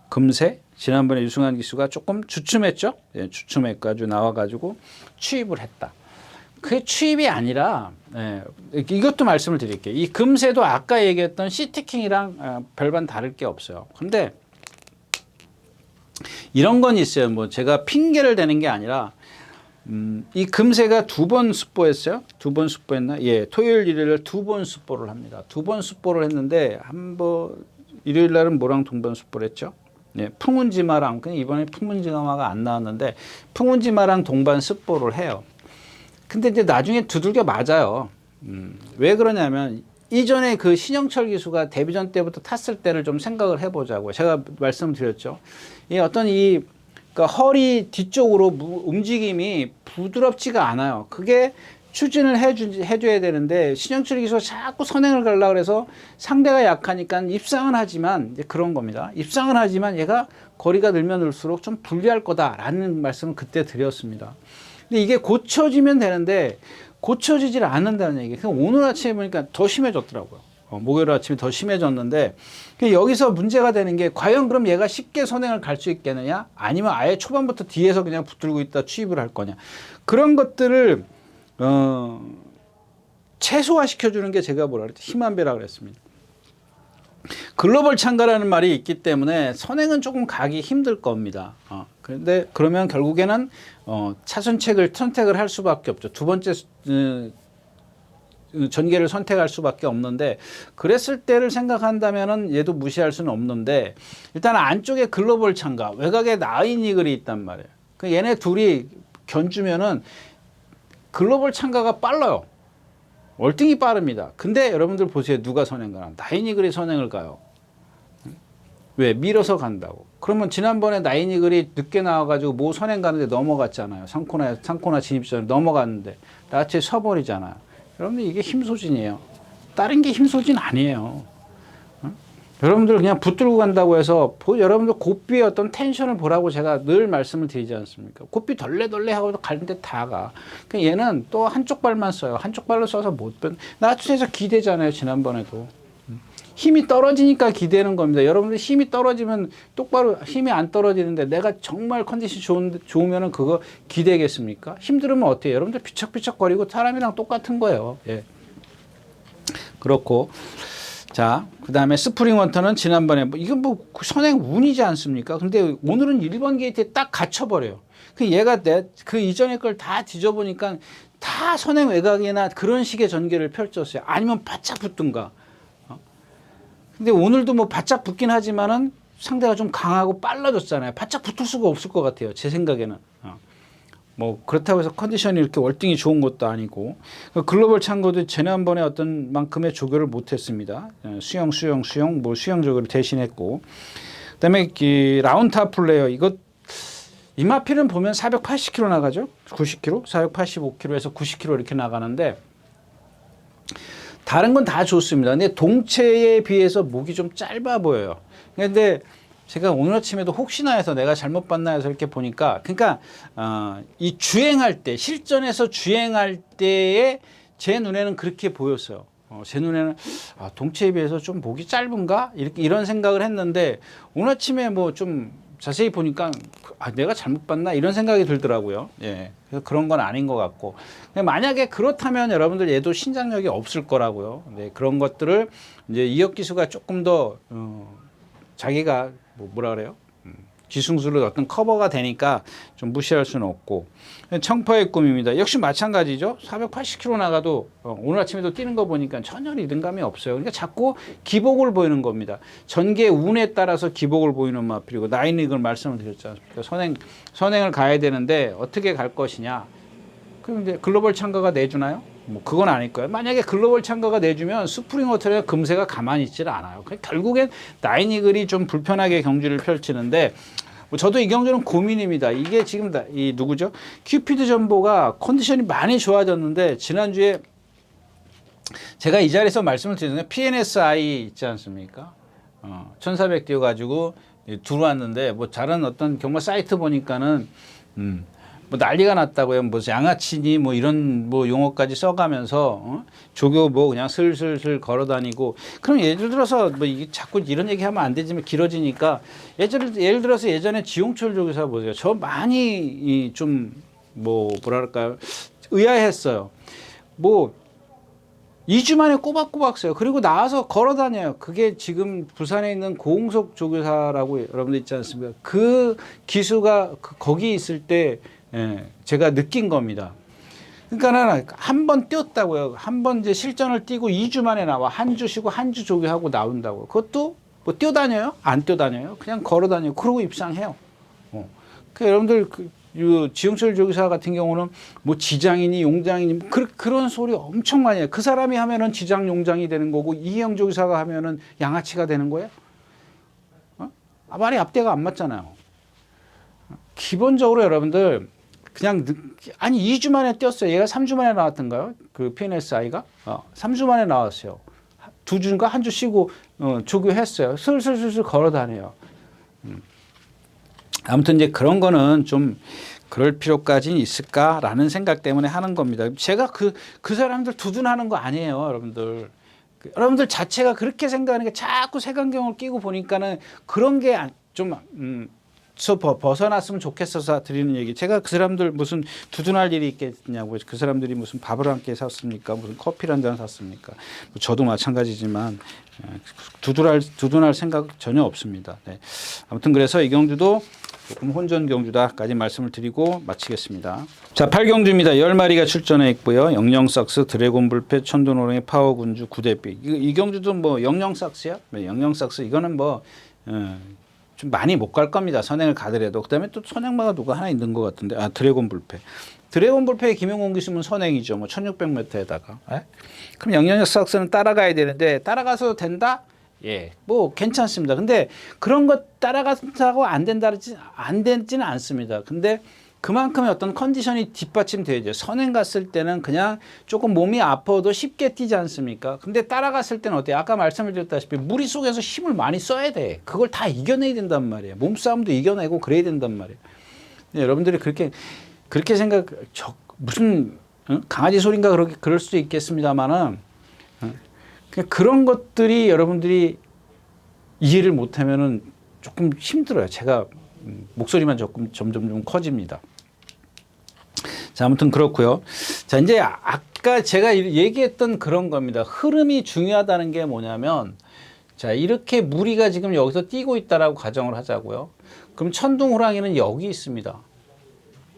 금세 지난번에 유승환 기수가 조금 주춤했죠. 주춤해가지고 나와가지고 취입을 했다. 그게 취입이 아니라 이것도 말씀을 드릴게요. 이 금세도 아까 얘기했던 시티킹이랑 별반 다를 게 없어요. 근데 이런 건 있어요. 뭐 제가 핑계를 대는 게 아니라 이 금세가 2번 습보했어요. 2번 습보했나? 예, 토요일 일요일 2번 습보를 합니다. 2번 습보를 했는데 한 번 일요일 날은 뭐랑 동반 습보를 했죠? 예, 풍운지마랑 그냥 이번에 풍운지마가 안 나왔는데 풍운지마랑 동반 습보를 해요. 근데 이제 나중에 두들겨 맞아요. 왜 그러냐면 이전에 그 신영철 기수가 데뷔전 때부터 탔을 때를 좀 생각을 해보자고요. 제가 말씀드렸죠. 이 어떤 그러니까 허리 뒤쪽으로 움직임이 부드럽지가 않아요. 그게 추진을 해줘야 되는데 신영철 기수가 자꾸 선행을 가려고 그래서 상대가 약하니까 입상은 하지만 이제 그런 겁니다. 입상은 하지만 얘가 거리가 늘면 늘수록 좀 불리할 거다라는 말씀을 그때 드렸습니다. 근데 이게 고쳐지면 되는데 고쳐지질 않는다는 얘기. 오늘 아침에 보니까 더 심해졌더라고요. 목요일 아침에 더 심해졌는데 여기서 문제가 되는 게 과연 그럼 얘가 쉽게 선행을 갈 수 있겠느냐 아니면 아예 초반부터 뒤에서 그냥 붙들고 있다 취입을 할 거냐 그런 것들을 최소화시켜주는 게 제가 뭐라 그랬지 힘한 배라 그랬습니다. 글로벌 참가라는 말이 있기 때문에 선행은 조금 가기 힘들 겁니다. 그런데 그러면 결국에는 차선책을 선택을 할 수밖에 없죠. 두 번째 전개를 선택할 수밖에 없는데 그랬을 때를 생각한다면은 얘도 무시할 수는 없는데 일단 안쪽에 글로벌 참가 외곽에 나인이글이 있단 말이에요. 그 얘네 둘이 견주면은 글로벌 참가가 빨라요. 월등히 빠릅니다. 근데 여러분들 보세요. 누가 선행 가나? 나인이글이 선행을 가요. 왜? 밀어서 간다고. 그러면 지난번에 나인이글이 늦게 나와가지고 뭐 선행 가는데 넘어갔잖아요. 3코너 진입 전에 넘어갔는데 나한테 서버리잖아요. 여러분들 이게 힘소진이에요. 다른 게 힘소진 아니에요. 여러분들 그냥 붙들고 간다고 해서 여러분들 고삐의 어떤 텐션을 보라고 제가 늘 말씀을 드리지 않습니까? 고삐 덜레덜레 하고 가는데 다 가. 그러니까 얘는 또 한쪽 발만 써요. 한쪽 발로 써서 못 뺀. 나중에서 기대잖아요. 지난번에도. 힘이 떨어지니까 기대는 겁니다. 여러분들 힘이 떨어지면 똑바로 힘이 안 떨어지는데 내가 정말 컨디션 좋으면은 그거 기대겠습니까? 힘들으면 어때요? 여러분들 비척비척거리고 사람이랑 똑같은 거예요. 예. 그렇고. 자, 그 다음에 스프링 워터는 지난번에, 이건 뭐 선행 운이지 않습니까? 근데 오늘은 1번 게이트에 딱 갇혀버려요. 그 얘가 그 이전의 걸 다 뒤져보니까 다 선행 외곽이나 그런 식의 전개를 펼쳤어요. 아니면 바짝 붙든가. 근데 오늘도 뭐 바짝 붙긴 하지만은 상대가 좀 강하고 빨라졌잖아요. 바짝 붙을 수가 없을 것 같아요. 제 생각에는. 뭐 그렇다고 해서 컨디션이 이렇게 월등히 좋은 것도 아니고 글로벌 참고도 지난번에 어떤 만큼의 조교를 못했습니다. 수영 뭐 수영 조교를 대신했고 그다음에 라운타 플레이어 이것 이마필은 보면 480km 나가죠. 90km, 485km에서 90km 이렇게 나가는데 다른 건 다 좋습니다. 근데 동체에 비해서 목이 좀 짧아 보여요. 근데 제가 오늘 아침에도 혹시나 해서 내가 잘못 봤나 해서 이렇게 보니까 그러니까 이 주행할 때 실전에서 주행할 때에 제 눈에는 그렇게 보였어요. 제 눈에는 동체에 비해서 좀 목이 짧은가 이런 생각을 했는데 오늘 아침에 뭐 좀 자세히 보니까 내가 잘못 봤나 이런 생각이 들더라고요. 예, 그래서 그런 건 아닌 것 같고 만약에 그렇다면 여러분들 얘도 신장력이 없을 거라고요. 네, 그런 것들을 이제 이혁 기수가 조금 더 자기가 뭐라 그래요? 기승술로 어떤 커버가 되니까 좀 무시할 수는 없고 청파의 꿈입니다. 역시 마찬가지죠. 480km 나가도 오늘 아침에도 뛰는 거 보니까 전혀 리듬감이 없어요. 그러니까 자꾸 기복을 보이는 겁니다. 전개 운에 따라서 기복을 보이는 마필이고 나인리그를 말씀을 드렸지 않습니까? 선행을 가야 되는데 어떻게 갈 것이냐. 그럼 이제 글로벌 참가가 내주나요? 뭐 그건 아닐 거예요. 만약에 글로벌 참가가 내주면 스프링 워터의 금세가 가만히 있질 않아요. 결국엔 나인이글이 좀 불편하게 경주를 펼치는데 뭐 저도 이 경주는 고민입니다. 이게 지금 이 누구죠? 큐피드 전보가 컨디션이 많이 좋아졌는데 지난주에 제가 이 자리에서 말씀을 드렸는데 PNSI 있지 않습니까? 1400 뛰어가지고 들어왔는데 뭐 다른 어떤 경마 사이트 보니까는 뭐 난리가 났다고요. 뭐 양아치니 뭐 이런 뭐 용어까지 써가면서 조교 뭐 그냥 슬슬슬 걸어다니고 그럼 예를 들어서 뭐 이게 자꾸 이런 얘기하면 안 되지만 길어지니까 예를 들어서 예전에 지용철 조교사 보세요. 저 많이 좀 뭐 뭐랄까요 의아했어요. 뭐 2주 만에 꼬박꼬박 써요. 그리고 나와서 걸어다녀요. 그게 지금 부산에 있는 고홍석 조교사라고 여러분들 있지 않습니까? 그 기수가 거기 있을 때 제가 느낀 겁니다. 그러니까 한 번 뛰었다고요. 한 번 이제 실전을 뛰고 2주 만에 나와. 한 주 쉬고 한 주 조교하고 나온다고. 그것도 뭐 뛰어다녀요? 안 뛰어다녀요? 그냥 걸어다녀요. 그러고 입상해요. 그러니까 여러분들 지용철 조교사 같은 경우는 뭐 지장이니 용장이니 그런 소리 엄청 많이 해요. 그 사람이 하면은 지장 용장이 되는 거고 이희영 조교사가 하면은 양아치가 되는 거예요. 말이 앞뒤가 안 맞잖아요. 기본적으로 여러분들 그냥 아니 2주 만에 뛰었어요. 얘가 3주 만에 나왔던가요? 그 PNSI가 3주 만에 나왔어요. 2주인가 1주 쉬고 조교했어요. 슬슬슬슬 걸어 다녀요. 아무튼 이제 그런 거는 좀 그럴 필요까지는 있을까라는 생각 때문에 하는 겁니다. 제가 그 사람들 두둔하는 거 아니에요, 여러분들. 여러분들 자체가 그렇게 생각하는 게 자꾸 색안경을 끼고 보니까는 그런 게 좀 벗어났으면 좋겠어서 드리는 얘기. 제가 그 사람들 무슨 두둔할 일이 있겠냐고. 그 사람들이 무슨 밥을 한 끼 샀습니까? 무슨 커피를 한 잔 샀습니까? 저도 마찬가지지만 두둔할 생각 전혀 없습니다. 네. 아무튼 그래서 이 경주도 조금 혼전 경주다까지 말씀을 드리고 마치겠습니다. 자, 8경주입니다. 10마리가 출전해 있고요. 영영삭스, 드래곤 불패, 천도노랭이, 파워군주, 구대비. 이 경주도 뭐 영영삭스야? 네, 영영삭스 이거는 뭐 좀 많이 못 갈 겁니다. 선행을 가더라도. 그다음에 또 선행마가 누가 하나 있는 것 같은데. 드래곤 불패. 드래곤 불패의 김용공 기수면 선행이죠. 뭐 1600m에다가. 그럼 영영삭스는 따라가야 되는데 따라가서 된다? 예, 뭐 괜찮습니다. 근데 그런 것 따라간다고 안 되지는 않습니다. 근데 그만큼의 어떤 컨디션이 뒷받침돼야죠. 선행 갔을 때는 그냥 조금 몸이 아파도 쉽게 뛰지 않습니까? 근데 따라갔을 때는 어때요? 아까 말씀을 드렸다시피 무리 속에서 힘을 많이 써야 돼. 그걸 다 이겨내야 된단 말이에요. 몸싸움도 이겨내고 그래야 된단 말이에요. 여러분들이 그렇게 무슨 강아지 소리인가 그럴 수도 있겠습니다만은 그런 것들이 여러분들이 이해를 못하면은 조금 힘들어요. 제가 목소리만 점점 좀 커집니다. 자, 아무튼 그렇고요. 자, 이제 아까 제가 얘기했던 그런 겁니다. 흐름이 중요하다는 게 뭐냐면, 자, 이렇게 무리가 지금 여기서 뛰고 있다라고 가정을 하자고요. 그럼 천둥 호랑이는 여기 있습니다.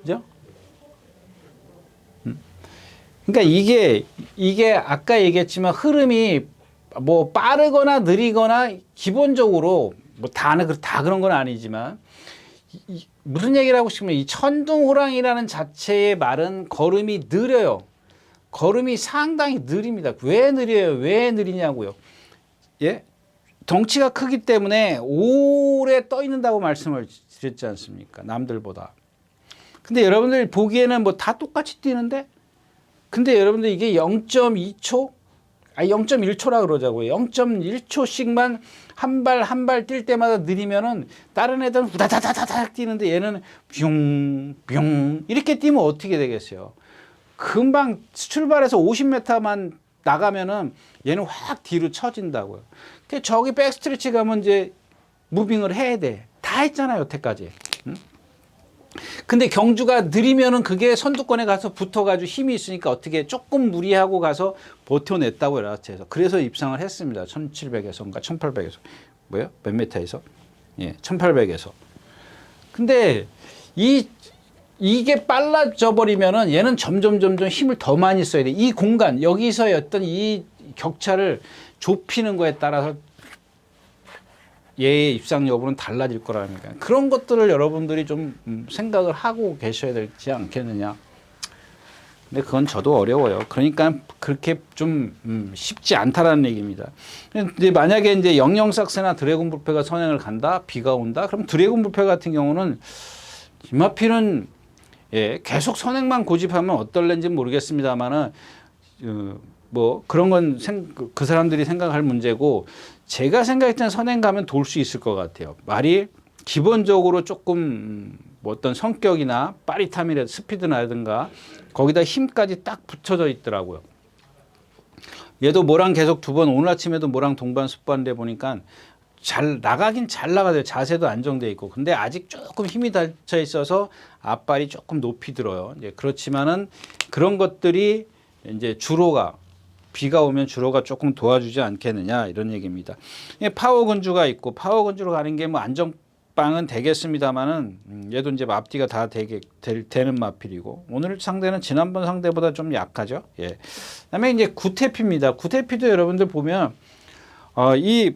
그죠? 그러니까 이게 아까 얘기했지만 흐름이 뭐 빠르거나 느리거나 기본적으로 뭐 다 그런 건 아니지만 무슨 얘기를 하고 싶으면 이 천둥호랑이라는 자체의 말은 걸음이 느려요. 걸음이 상당히 느립니다. 왜 느려요? 왜 느리냐고요? 예? 덩치가 크기 때문에 오래 떠 있는다고 말씀을 드렸지 않습니까? 남들보다. 근데 여러분들 보기에는 뭐 다 똑같이 뛰는데 근데 여러분들 이게 0.2초? 0.1초라 그러자고요. 0.1초씩만 한 발 뛸 때마다 느리면은 다른 애들은 후다다다닥 뛰는데 얘는 뿅뿅 이렇게 뛰면 어떻게 되겠어요? 금방 출발해서 50m만 나가면은 얘는 확 뒤로 처진다고요. 저기 백스트레치 가면 이제 무빙을 해야 돼. 다 했잖아요, 여태까지. 응? 근데 경주가 느리면은 그게 선두권에 가서 붙어가지고 힘이 있으니까 어떻게 조금 무리하고 가서 버텨냈다고 라스트에서. 그래서 입상을 했습니다. 1700에서인가 1800에서. 뭐요? 몇 메타에서? 예, 1800에서. 근데 이게 빨라져 버리면은 얘는 점점 힘을 더 많이 써야 돼. 이 공간, 여기서의 어떤 이 격차를 좁히는 거에 따라서 얘의 입상 여부는 달라질 거라니까. 그런 것들을 여러분들이 좀 생각을 하고 계셔야 되지 않겠느냐. 근데 그건 저도 어려워요. 그러니까 그렇게 좀 쉽지 않다라는 얘기입니다. 근데 만약에 이제 영영삭스나 드래곤 불패가 선행을 간다, 비가 온다, 그럼 드래곤 불패 같은 경우는 이마필은 예, 계속 선행만 고집하면 어떨는지 모르겠습니다만은 뭐 그런 건 그 사람들이 생각할 문제고 제가 생각할 때는 선행 가면 돌 수 있을 것 같아요. 말이 기본적으로 조금 뭐 어떤 성격이나 빠릿함이라든가 스피드라든가 거기다 힘까지 딱 붙여져 있더라고요. 얘도 모랑 계속 2번 오늘 아침에도 모랑 동반 습관돼 보니까 잘 나가요. 자세도 안정돼 있고. 근데 아직 조금 힘이 닫혀 있어서 앞발이 조금 높이 들어요. 이제 그렇지만은 그런 것들이 이제 비가 오면 주로가 조금 도와주지 않겠느냐 이런 얘기입니다. 파워건주가 있고 파워건주로 가는 게 뭐 안정빵은 되겠습니다만은 얘도 이제 앞뒤가 다 되는 마필이고 오늘 상대는 지난번 상대보다 좀 약하죠. 예. 그다음에 이제 구태피입니다. 구태피도 여러분들 보면 이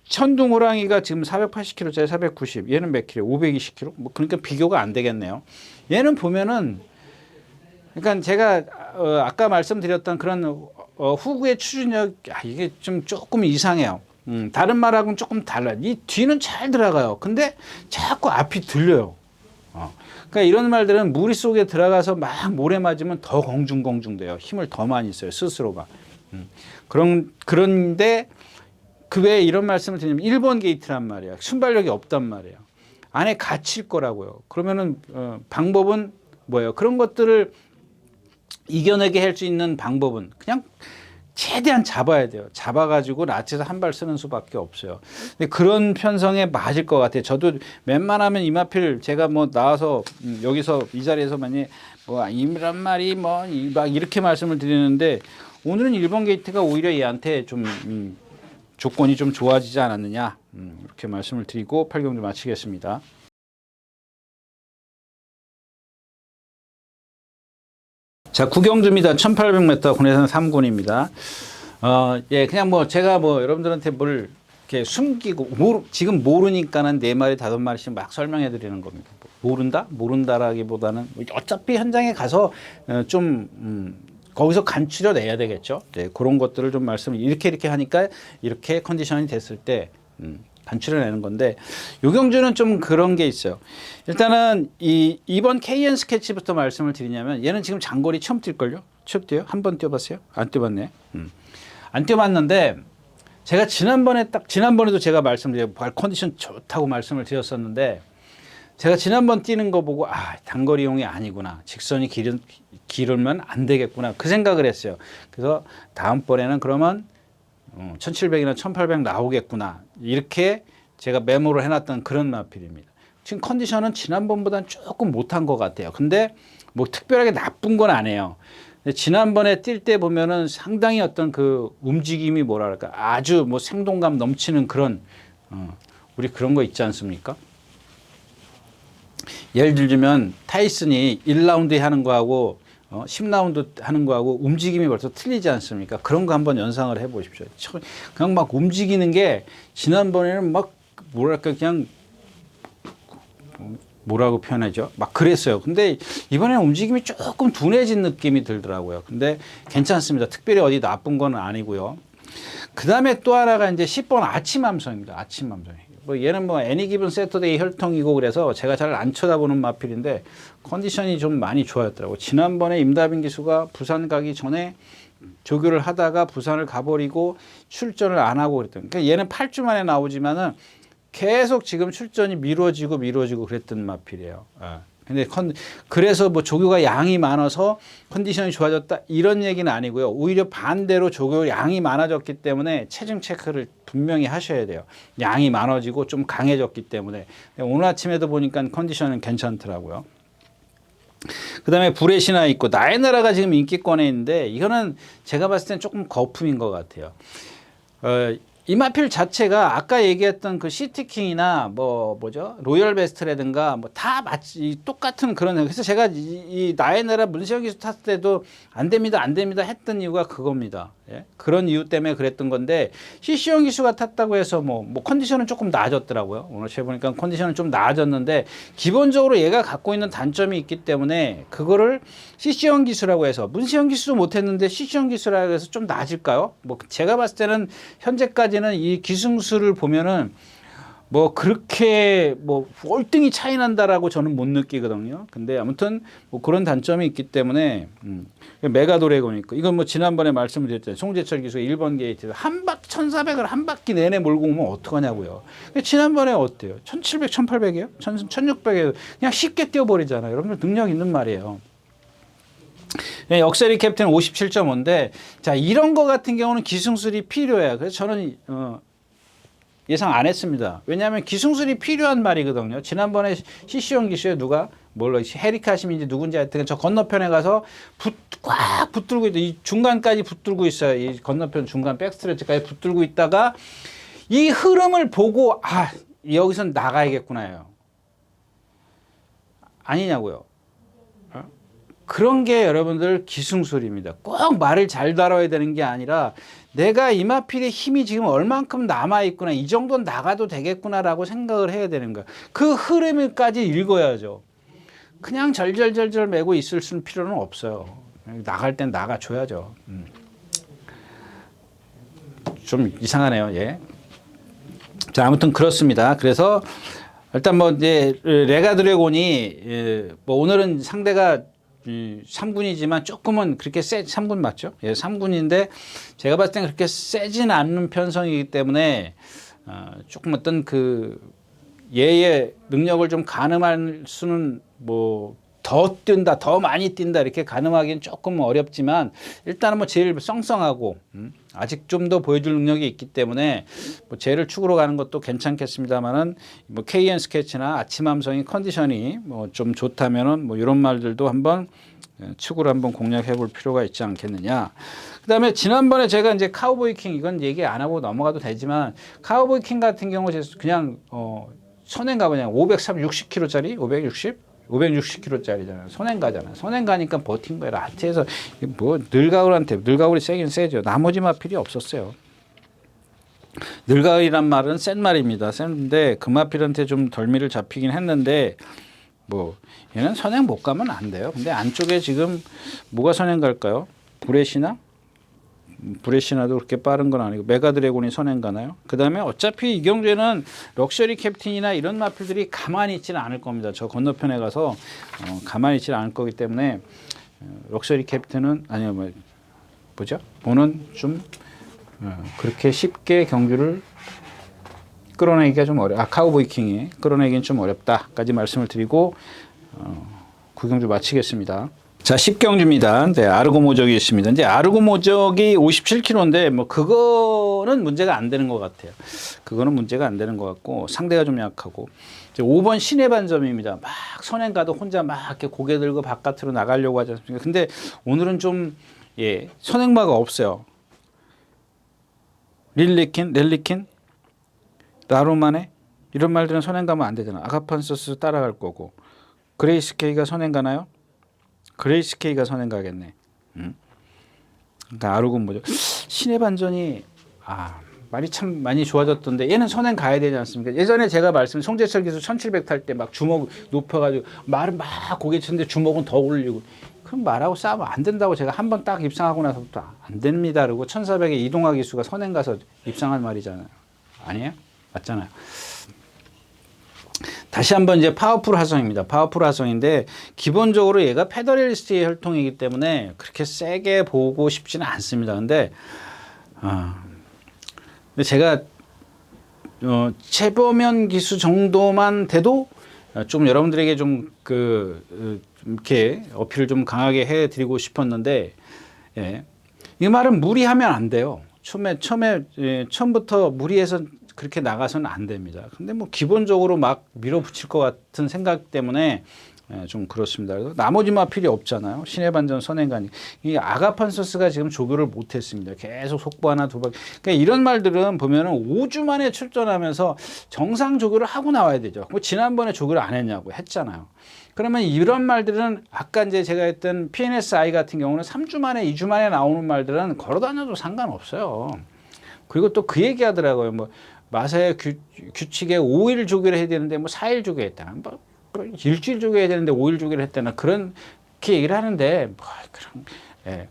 천둥호랑이가 지금 480kg짜리 490, 얘는 몇 킬로? 520kg? 뭐 그러니까 비교가 안 되겠네요. 얘는 보면은 그러니까 제가 아까 말씀드렸던 그런 후구의 추진력 이게 좀 조금 이상해요. 다른 말하고는 조금 달라요. 이 뒤는 잘 들어가요. 근데 자꾸 앞이 들려요. 그러니까 이런 말들은 무리 속에 들어가서 막 모래 맞으면 더 공중공중돼요. 힘을 더 많이 써요. 스스로가. 그런데 그 왜 이런 말씀을 드리냐면 1번 게이트란 말이야. 순발력이 없단 말이에요. 안에 갇힐 거라고요. 그러면은 방법은 뭐예요? 그런 것들을 이겨내게 할 수 있는 방법은 그냥 최대한 잡아야 돼요. 잡아가지고 latch에서 한 발 쓰는 수밖에 없어요. 근데 그런 편성에 맞을 것 같아요. 저도 웬만하면 이마필 제가 뭐 나와서 여기서 이 자리에서 만약에 뭐 이란 말이 뭐 막 이렇게 말씀을 드리는데 오늘은 1번 게이트가 오히려 얘한테 좀 조건이 좀 좋아지지 않았느냐 이렇게 말씀을 드리고 8경주 마치겠습니다. 자, 9경주입니다. 1800m 군해선 3군입니다. 예, 그냥 뭐 제가 뭐 여러분들한테 뭘 이렇게 숨기고 지금 모르니까는 4마리 5마리씩 막 설명해 드리는 겁니다. 모른다라기보다는 어차피 현장에 가서 좀 거기서 간추려 내야 되겠죠. 네, 그런 것들을 좀 말씀을 이렇게 하니까 이렇게 컨디션이 됐을 때 간추려내는 건데 요경주는 좀 그런 게 있어요. 일단은 이번 KN 스케치부터 말씀을 드리냐면 얘는 지금 장거리 처음 뛸걸요? 처음 뛰어요? 한 번 뛰어봤어요? 안 뛰어봤네. 안 뛰어봤는데 제가 지난번에도 제가 말씀드려요. 발 컨디션 좋다고 말씀을 드렸었는데 제가 지난번 뛰는 거 보고 단거리용이 아니구나. 직선이 길으면 안 되겠구나. 그 생각을 했어요. 그래서 다음번에는 그러면 1700이나 1800 나오겠구나. 이렇게 제가 메모를 해놨던 그런 마필입니다. 지금 컨디션은 지난번보다는 조금 못한 것 같아요. 근데 뭐 특별하게 나쁜 건 아니에요. 근데 지난번에 뛸 때 보면은 상당히 어떤 그 움직임이 뭐랄까 아주 뭐 생동감 넘치는 그런 우리 그런 거 있지 않습니까? 예를 들면 타이슨이 1라운드에 하는 거하고 10라운드 하는 거하고 움직임이 벌써 틀리지 않습니까? 그런 거 한번 연상을 해 보십시오. 그냥 막 움직이는 게 지난번에는 막 뭐랄까 그냥 뭐라고 표현하죠? 막 그랬어요. 근데 이번에는 움직임이 조금 둔해진 느낌이 들더라고요. 근데 괜찮습니다. 특별히 어디 나쁜 건 아니고요. 그 다음에 또 하나가 이제 10번 아침 함성입니다. 아침 함성. 뭐 얘는 뭐 애니 기븐 세터데이 혈통이고 그래서 제가 잘 안 쳐다보는 마필인데 컨디션이 좀 많이 좋아졌더라고요. 지난번에 임다빈 기수가 부산 가기 전에 조교를 하다가 부산을 가버리고 출전을 안 하고 그랬던. 그러니까 얘는 8주 만에 나오지만은 계속 지금 출전이 미뤄지고 그랬던 마필이에요. 근데 그래서 뭐 조교가 양이 많아서 컨디션이 좋아졌다 이런 얘기는 아니고요. 오히려 반대로 조교 양이 많아졌기 때문에 체중 체크를 분명히 하셔야 돼요. 양이 많아지고 좀 강해졌기 때문에. 오늘 아침에도 보니까 컨디션은 괜찮더라고요. 그 다음에 불의 신화 있고 나의 나라가 지금 인기권에 있는데 이거는 제가 봤을 땐 조금 거품인 것 같아요. 이마필 자체가 아까 얘기했던 그 시티킹이나 뭐죠 로열 베스트라든가 뭐 다 마치 똑같은 그런. 그래서 제가 이 나의 나라 문세영 기수 탔을 때도 안 됩니다 했던 이유가 그겁니다. 예? 그런 이유 때문에 그랬던 건데 시시영 기수가 탔다고 해서 뭐 컨디션은 조금 나아졌더라고요. 오늘 제 보니까 컨디션은 좀 나아졌는데 기본적으로 얘가 갖고 있는 단점이 있기 때문에 그거를 시시영 기수라고 해서 문세영 기수도 못했는데 시시영 기수라고 해서 좀 나아질까요? 뭐 제가 봤을 때는 현재까지는 이 기승수를 보면은 뭐 그렇게 뭐 월등히 차이 난다라고 저는 못 느끼거든요. 근데 아무튼 뭐 그런 단점이 있기 때문에 메가도래곤 있고 이건 뭐 지난번에 말씀을 드렸잖아요. 송재철 기수가 1번 게이트에서 한 바퀴 1400을 한 바퀴 내내 몰고 오면 어떡하냐고요. 지난번에 어때요? 1700, 1800이에요? 1600이에요? 그냥 쉽게 뛰어버리잖아요. 여러분들 능력 있는 말이에요. 역세리 캡틴 57.5인데 자 이런 거 같은 경우는 기승술이 필요해요. 그래서 저는 예상 안 했습니다. 왜냐하면 기승술이 필요한 말이거든요. 지난번에 시시온 기수에 누가 헤리카심인지 누군지 하여튼 저 건너편에 가서 꽉 붙들고 있다. 이 중간까지 붙들고 있어요. 이 건너편 중간 백스트레치까지 붙들고 있다가 이 흐름을 보고 여기선 나가야겠구나요. 아니냐고요. 그런 게 여러분들 기승술입니다. 꼭 말을 잘 다뤄야 되는 게 아니라 내가 이마필의 힘이 지금 얼만큼 남아있구나 이 정도는 나가도 되겠구나라고 생각을 해야 되는 거야. 그 흐름까지 읽어야죠. 그냥 절절절절 메고 있을 수는 필요는 없어요. 나갈 땐 나가줘야죠. 좀 이상하네요. 예. 자 아무튼 그렇습니다. 그래서 일단 뭐 이제 레가 드래곤이 뭐 오늘은 상대가 3군이지만 조금은 그렇게 3군 맞죠? 예, 3군인데 제가 봤을 땐 그렇게 세진 않는 편성이기 때문에 조금 어떤 그 얘의 능력을 좀 가늠할 수는 뭐 더 뛴다, 더 많이 뛴다 이렇게 가늠하기는 조금 어렵지만 일단은 뭐 제일 썽썽하고 아직 좀 더 보여줄 능력이 있기 때문에 뭐 쟤를 축으로 가는 것도 괜찮겠습니다만은 뭐 KN 스케치나 아침함성이 컨디션이 뭐 좀 좋다면은 뭐 이런 말들도 한번 축으로 한번 공략해 볼 필요가 있지 않겠느냐. 그다음에 지난번에 제가 이제 카우보이 킹 이건 얘기 안 하고 넘어가도 되지만 카우보이 킹 같은 경우 그냥 선행가 그냥 560kg짜리 560kg짜리잖아요. 선행가잖아요. 선행가니까 버틴 거예요. 라트에서 뭐 늘가울이 세긴 세죠. 나머지 마필이 없었어요. 늘가울이란 말은 센 말입니다. 센데 금마필한테 좀 덜미를 잡히긴 했는데 뭐 얘는 선행 못 가면 안 돼요. 근데 안쪽에 지금 뭐가 선행 갈까요? 브레시나도 그렇게 빠른 건 아니고 메가드래곤이 선행 가나요? 그 다음에 어차피 이경주에는 럭셔리 캡틴이나 이런 마필들이 가만히 있지는 않을 겁니다. 저 건너편에 가서 가만히 있지는 않을 거기 때문에 럭셔리 캡틴은 아니요 뭐죠? 보는 좀 그렇게 쉽게 경주를 끌어내기가 좀 카우보이 킹이 끌어내기는 좀 어렵다까지 말씀을 드리고 구경주 마치겠습니다. 자, 10경주입니다. 네, 아르고 모적이 있습니다. 이제 아르고 모적이 57kg인데 뭐 그거는 문제가 안 되는 것 같아요. 그거는 문제가 안 되는 것 같고 상대가 좀 약하고 이제 5번 신의 반점입니다. 막 선행 가도 혼자 막 이렇게 고개 들고 바깥으로 나가려고 하지 않습니까? 근데 오늘은 좀 선행마가 없어요. 렐리킨, 라로마네 이런 말들은 선행 가면 안 되잖아. 아가판소스 따라갈 거고 그레이스 K가 선행 가나요? 그레이스 K가 선행 가겠네. 그러니까 아르고 뭐죠? 신의 반전이 말이 참 많이 좋아졌던데 얘는 선행 가야 되지 않습니까? 예전에 제가 송재철 기수 1700 탈 때 막 주먹 높여가지고 말은 막 고개 치는데 주먹은 더 올리고 그럼 말하고 싸우면 안 된다고 제가 한 번 딱 입상하고 나서부터 안 됩니다. 그리고 1400에 이동화 기수가 선행 가서 입상한 말이잖아요. 아니에요? 맞잖아요. 다시 한번 이제 파워풀 화성입니다. 파워풀 화성인데 기본적으로 얘가 페더럴리스트의 혈통이기 때문에 그렇게 세게 보고 싶지는 않습니다. 근데 제가 최보면 기수 정도만 돼도 좀 여러분들에게 좀 이렇게 어필을 좀 강하게 해드리고 싶었는데 이 말은 무리하면 안 돼요. 처음부터 무리해서 그렇게 나가서는 안 됩니다. 근데 뭐 기본적으로 막 밀어붙일 것 같은 생각 때문에 좀 그렇습니다. 그래서 나머지 마필이 없잖아요. 신의 반전 선행가니 이 아가판소스가 지금 조교를 못했습니다. 계속 속보 하나 두 번. 그러니까 이런 말들은 보면은 5주 만에 출전하면서 정상 조교를 하고 나와야 되죠. 뭐 지난번에 조교를 안 했냐고 했잖아요. 그러면 이런 말들은 아까 이제 제가 했던 PNSI 같은 경우는 3주 만에 2주 만에 나오는 말들은 걸어다녀도 상관없어요. 그리고 또 그 얘기 하더라고요. 뭐 마사의 규칙에 5일 조교를 해야 되는데 뭐 4일 조교했다나 뭐 일주일 조교해야 되는데 5일 조교를 했다나 그렇게 얘기를 하는데 뭐 그런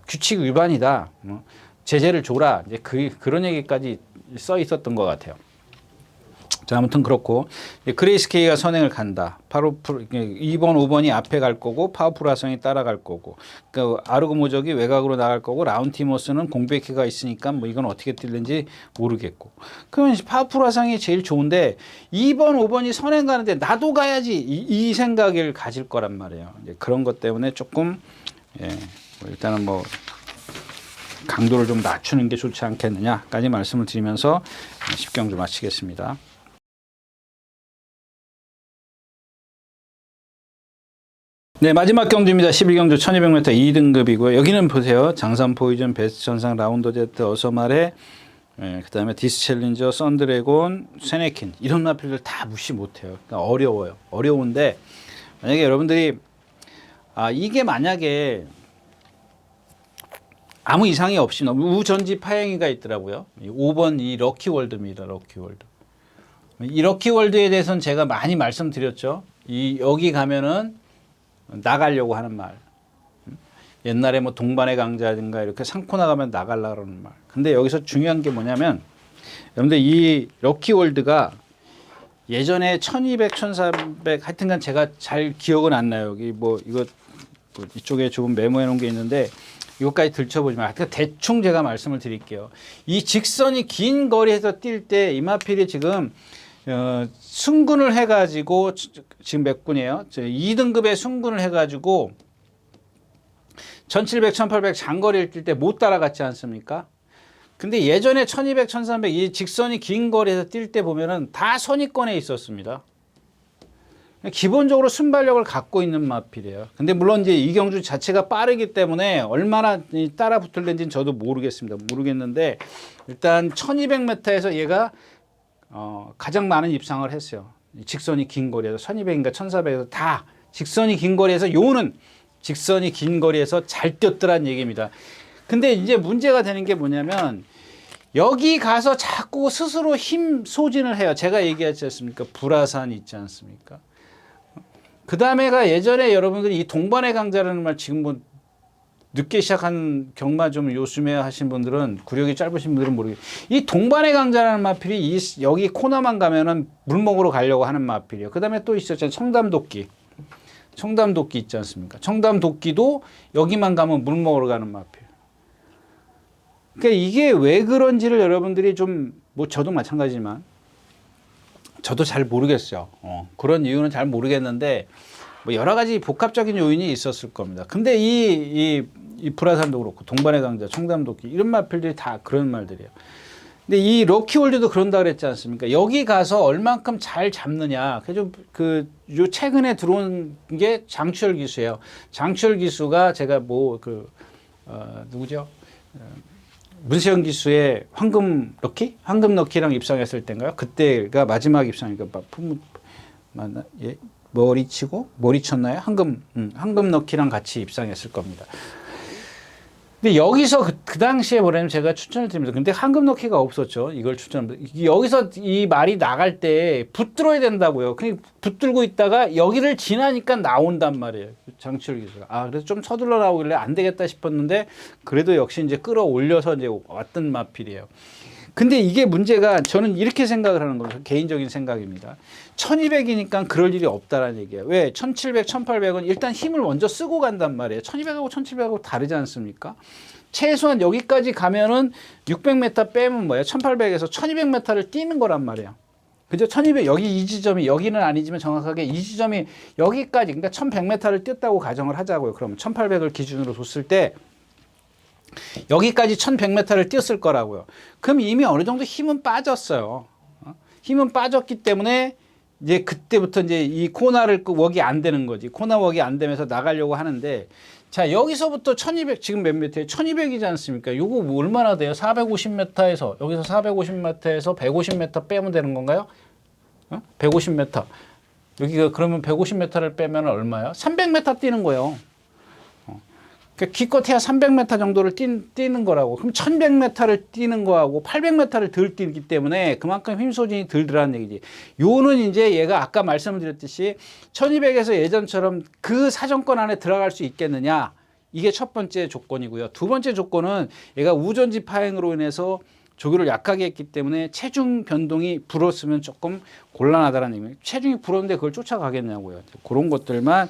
규칙 위반이다. 뭐 제재를 줘라. 이제 그런 얘기까지 써 있었던 것 같아요. 자, 아무튼 그렇고 그레이스 K가 선행을 간다. 바로 2번, 5번이 앞에 갈 거고 파워풀 화성이 따라갈 거고 그 아르고 모적이 외곽으로 나갈 거고 라운티모스는 공백기가 있으니까 뭐 이건 어떻게 뛸는지 모르겠고 그러면 파워풀 화성이 제일 좋은데 2번, 5번이 선행 가는데 나도 가야지 이 생각을 가질 거란 말이에요. 이제 그런 것 때문에 조금 뭐 일단은 뭐 강도를 좀 낮추는 게 좋지 않겠느냐까지 말씀을 드리면서 10경주 마치겠습니다. 네, 마지막 경주입니다. 11경주 1200m 2등급이고요. 여기는 보세요. 장산 포이즌, 베스트 전상, 라운더 제트, 어서말에 그 다음에 디스 챌린저, 썬드래곤, 세네킨 이런 마필들 다 무시 못해요. 그러니까 어려워요. 어려운데 만약에 여러분들이 이게 만약에 아무 이상이 없이 우전지 파행이가 있더라고요. 5번 이 럭키월드입니다. 럭키월드. 이 럭키월드에 대해서는 제가 많이 말씀드렸죠. 여기 가면은 나가려고 하는 말. 옛날에 뭐 동반의 강자든가 이렇게 상코 나가면 나가려고 하는 말. 근데 여기서 중요한 게 뭐냐면 여러분들 이 럭키월드가 예전에 1200, 1300 하여튼간 제가 잘 기억은 안 나요. 여기 뭐 이거 뭐 이쪽에 조금 메모해 놓은 게 있는데 이것까지 들춰보지만 하여튼 대충 제가 말씀을 드릴게요. 이 직선이 긴 거리에서 뛸 때 이마필이 지금 승군을 해가지고 지금 몇 군이에요? 2등급의 승군을 해가지고 1700, 1800 장거리를 뛸 때 못 따라갔지 않습니까? 근데 예전에 1200, 1300 이 직선이 긴 거리에서 뛸 때 보면은 다 선위권에 있었습니다. 기본적으로 순발력을 갖고 있는 마필이에요. 근데 물론 이제 이경주 자체가 빠르기 때문에 얼마나 따라 붙을는지는 저도 모르겠습니다. 모르겠는데 일단 1200m에서 얘가 가장 많은 입상을 했어요. 직선이 긴 거리에서 1200인가 1400에서 다 직선이 긴 거리에서 요는 직선이 긴 거리에서 잘 뛰었더란 얘기입니다. 근데 이제 문제가 되는 게 뭐냐면 여기 가서 자꾸 스스로 힘 소진을 해요. 제가 얘기하지 않습니까? 불화산 있지 않습니까? 그 다음에가 예전에 여러분들이 이 동반의 강자라는 말 지금 뭐 늦게 시작한 경마 좀 요즘에 하신 분들은 구력이 짧으신 분들은 모르겠어요. 이 동반의 강자라는 마필이 여기 코너만 가면은 물먹으로 가려고 하는 마필이에요. 그 다음에 또 있었잖아요. 청담도끼. 청담도끼 있지 않습니까? 청담도끼도 여기만 가면 물먹으로 가는 마필. 그러니까 이게 왜 그런지를 여러분들이 좀 뭐 저도 마찬가지지만 저도 잘 모르겠어요. 그런 이유는 잘 모르겠는데 뭐 여러 가지 복합적인 요인이 있었을 겁니다. 근데 이 불화산도 그렇고 동반의 강자, 청담도끼 이런 마필들이 다 그런 말들이에요. 근데 이 럭키홀드도 그런다 그랬지 않습니까? 여기 가서 얼만큼 잘 잡느냐. 그래서 요 최근에 들어온 게 장추열 기수예요. 장추열 기수가 제가 누구죠? 문세영 기수의 황금 럭키랑 입상했을 때인가요? 그때가 마지막 입상이니까 맞나? 예. 머리 쳤나요? 황금 럭키랑 같이 입상했을 겁니다. 근데 여기서 그 당시에 뭐냐면 제가 추천을 드립니다. 근데 황금 럭키가 없었죠. 이걸 추천합니다. 여기서 이 말이 나갈 때 붙들어야 된다고요. 그냥 붙들고 있다가 여기를 지나니까 나온단 말이에요. 장치열 기수가. 그래서 좀 서둘러 나오길래 안 되겠다 싶었는데 그래도 역시 이제 끌어올려서 이제 왔던 마필이에요. 근데 이게 문제가 저는 이렇게 생각을 하는 거예요. 개인적인 생각입니다. 1200이니까 그럴 일이 없다라는 얘기예요. 왜? 1700, 1800은 일단 힘을 먼저 쓰고 간단 말이에요. 1200하고 1700하고 다르지 않습니까? 최소한 여기까지 가면은 600m 빼면 뭐예요? 1800에서 1200m를 뛰는 거란 말이에요. 그죠? 1200, 여기 이 지점이, 여기는 아니지만 정확하게 이 지점이 여기까지, 그러니까 1100m를 뛰었다고 가정을 하자고요. 그러면 1800을 기준으로 뒀을 때 여기까지 1100m를 뛰었을 거라고요. 그럼 이미 어느 정도 힘은 빠졌어요. 힘은 빠졌기 때문에 이제 그때부터 이제 이 코너를 웍이 안 되는 거지. 코너 웍이 안 되면서 나가려고 하는데 자, 여기서부터 1200 지금 몇 미터에 1200이지 않습니까? 요거 뭐 얼마나 돼요? 450m에서 여기서 450m에서 150m 빼면 되는 건가요? 150m. 여기가 그러면 150m를 빼면 얼마예요? 300m 뛰는 거예요. 그러니까 기껏해야 300m 정도를 뛰는 거라고. 그럼 1100m를 뛰는 거하고 800m를 덜 뛰기 때문에 그만큼 힘 소진이 덜 들어가는 얘기지. 요는 이제 얘가 아까 말씀드렸듯이 1200에서 예전처럼 그 사정권 안에 들어갈 수 있겠느냐. 이게 첫 번째 조건이고요. 두 번째 조건은 얘가 우전지 파행으로 인해서 조교를 약하게 했기 때문에 체중 변동이 불었으면 조금 곤란하다는 얘기예요. 체중이 불었는데 그걸 쫓아가겠냐고요. 그런 것들만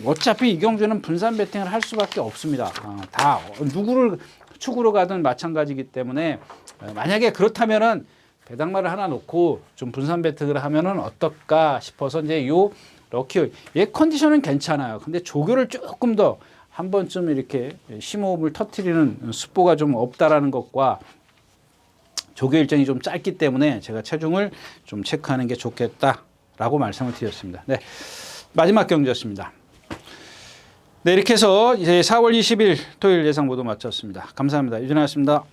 어차피 이경주는 분산 배팅을 할 수밖에 없습니다. 다 누구를 축으로 가든 마찬가지이기 때문에 만약에 그렇다면은 배당마를 하나 놓고 좀 분산 배팅을 하면은 어떨까 싶어서 이제 요 럭키 얘 컨디션은 괜찮아요. 근데 조교를 조금 더 한 번쯤 이렇게 심호흡을 터트리는 습보가 좀 없다라는 것과 조교 일정이 좀 짧기 때문에 제가 체중을 좀 체크하는 게 좋겠다라고 말씀을 드렸습니다. 네, 마지막 경주였습니다. 네, 이렇게 해서 이제 4월 20일 토요일 예상 모두 마쳤습니다. 감사합니다. 유진아였습니다.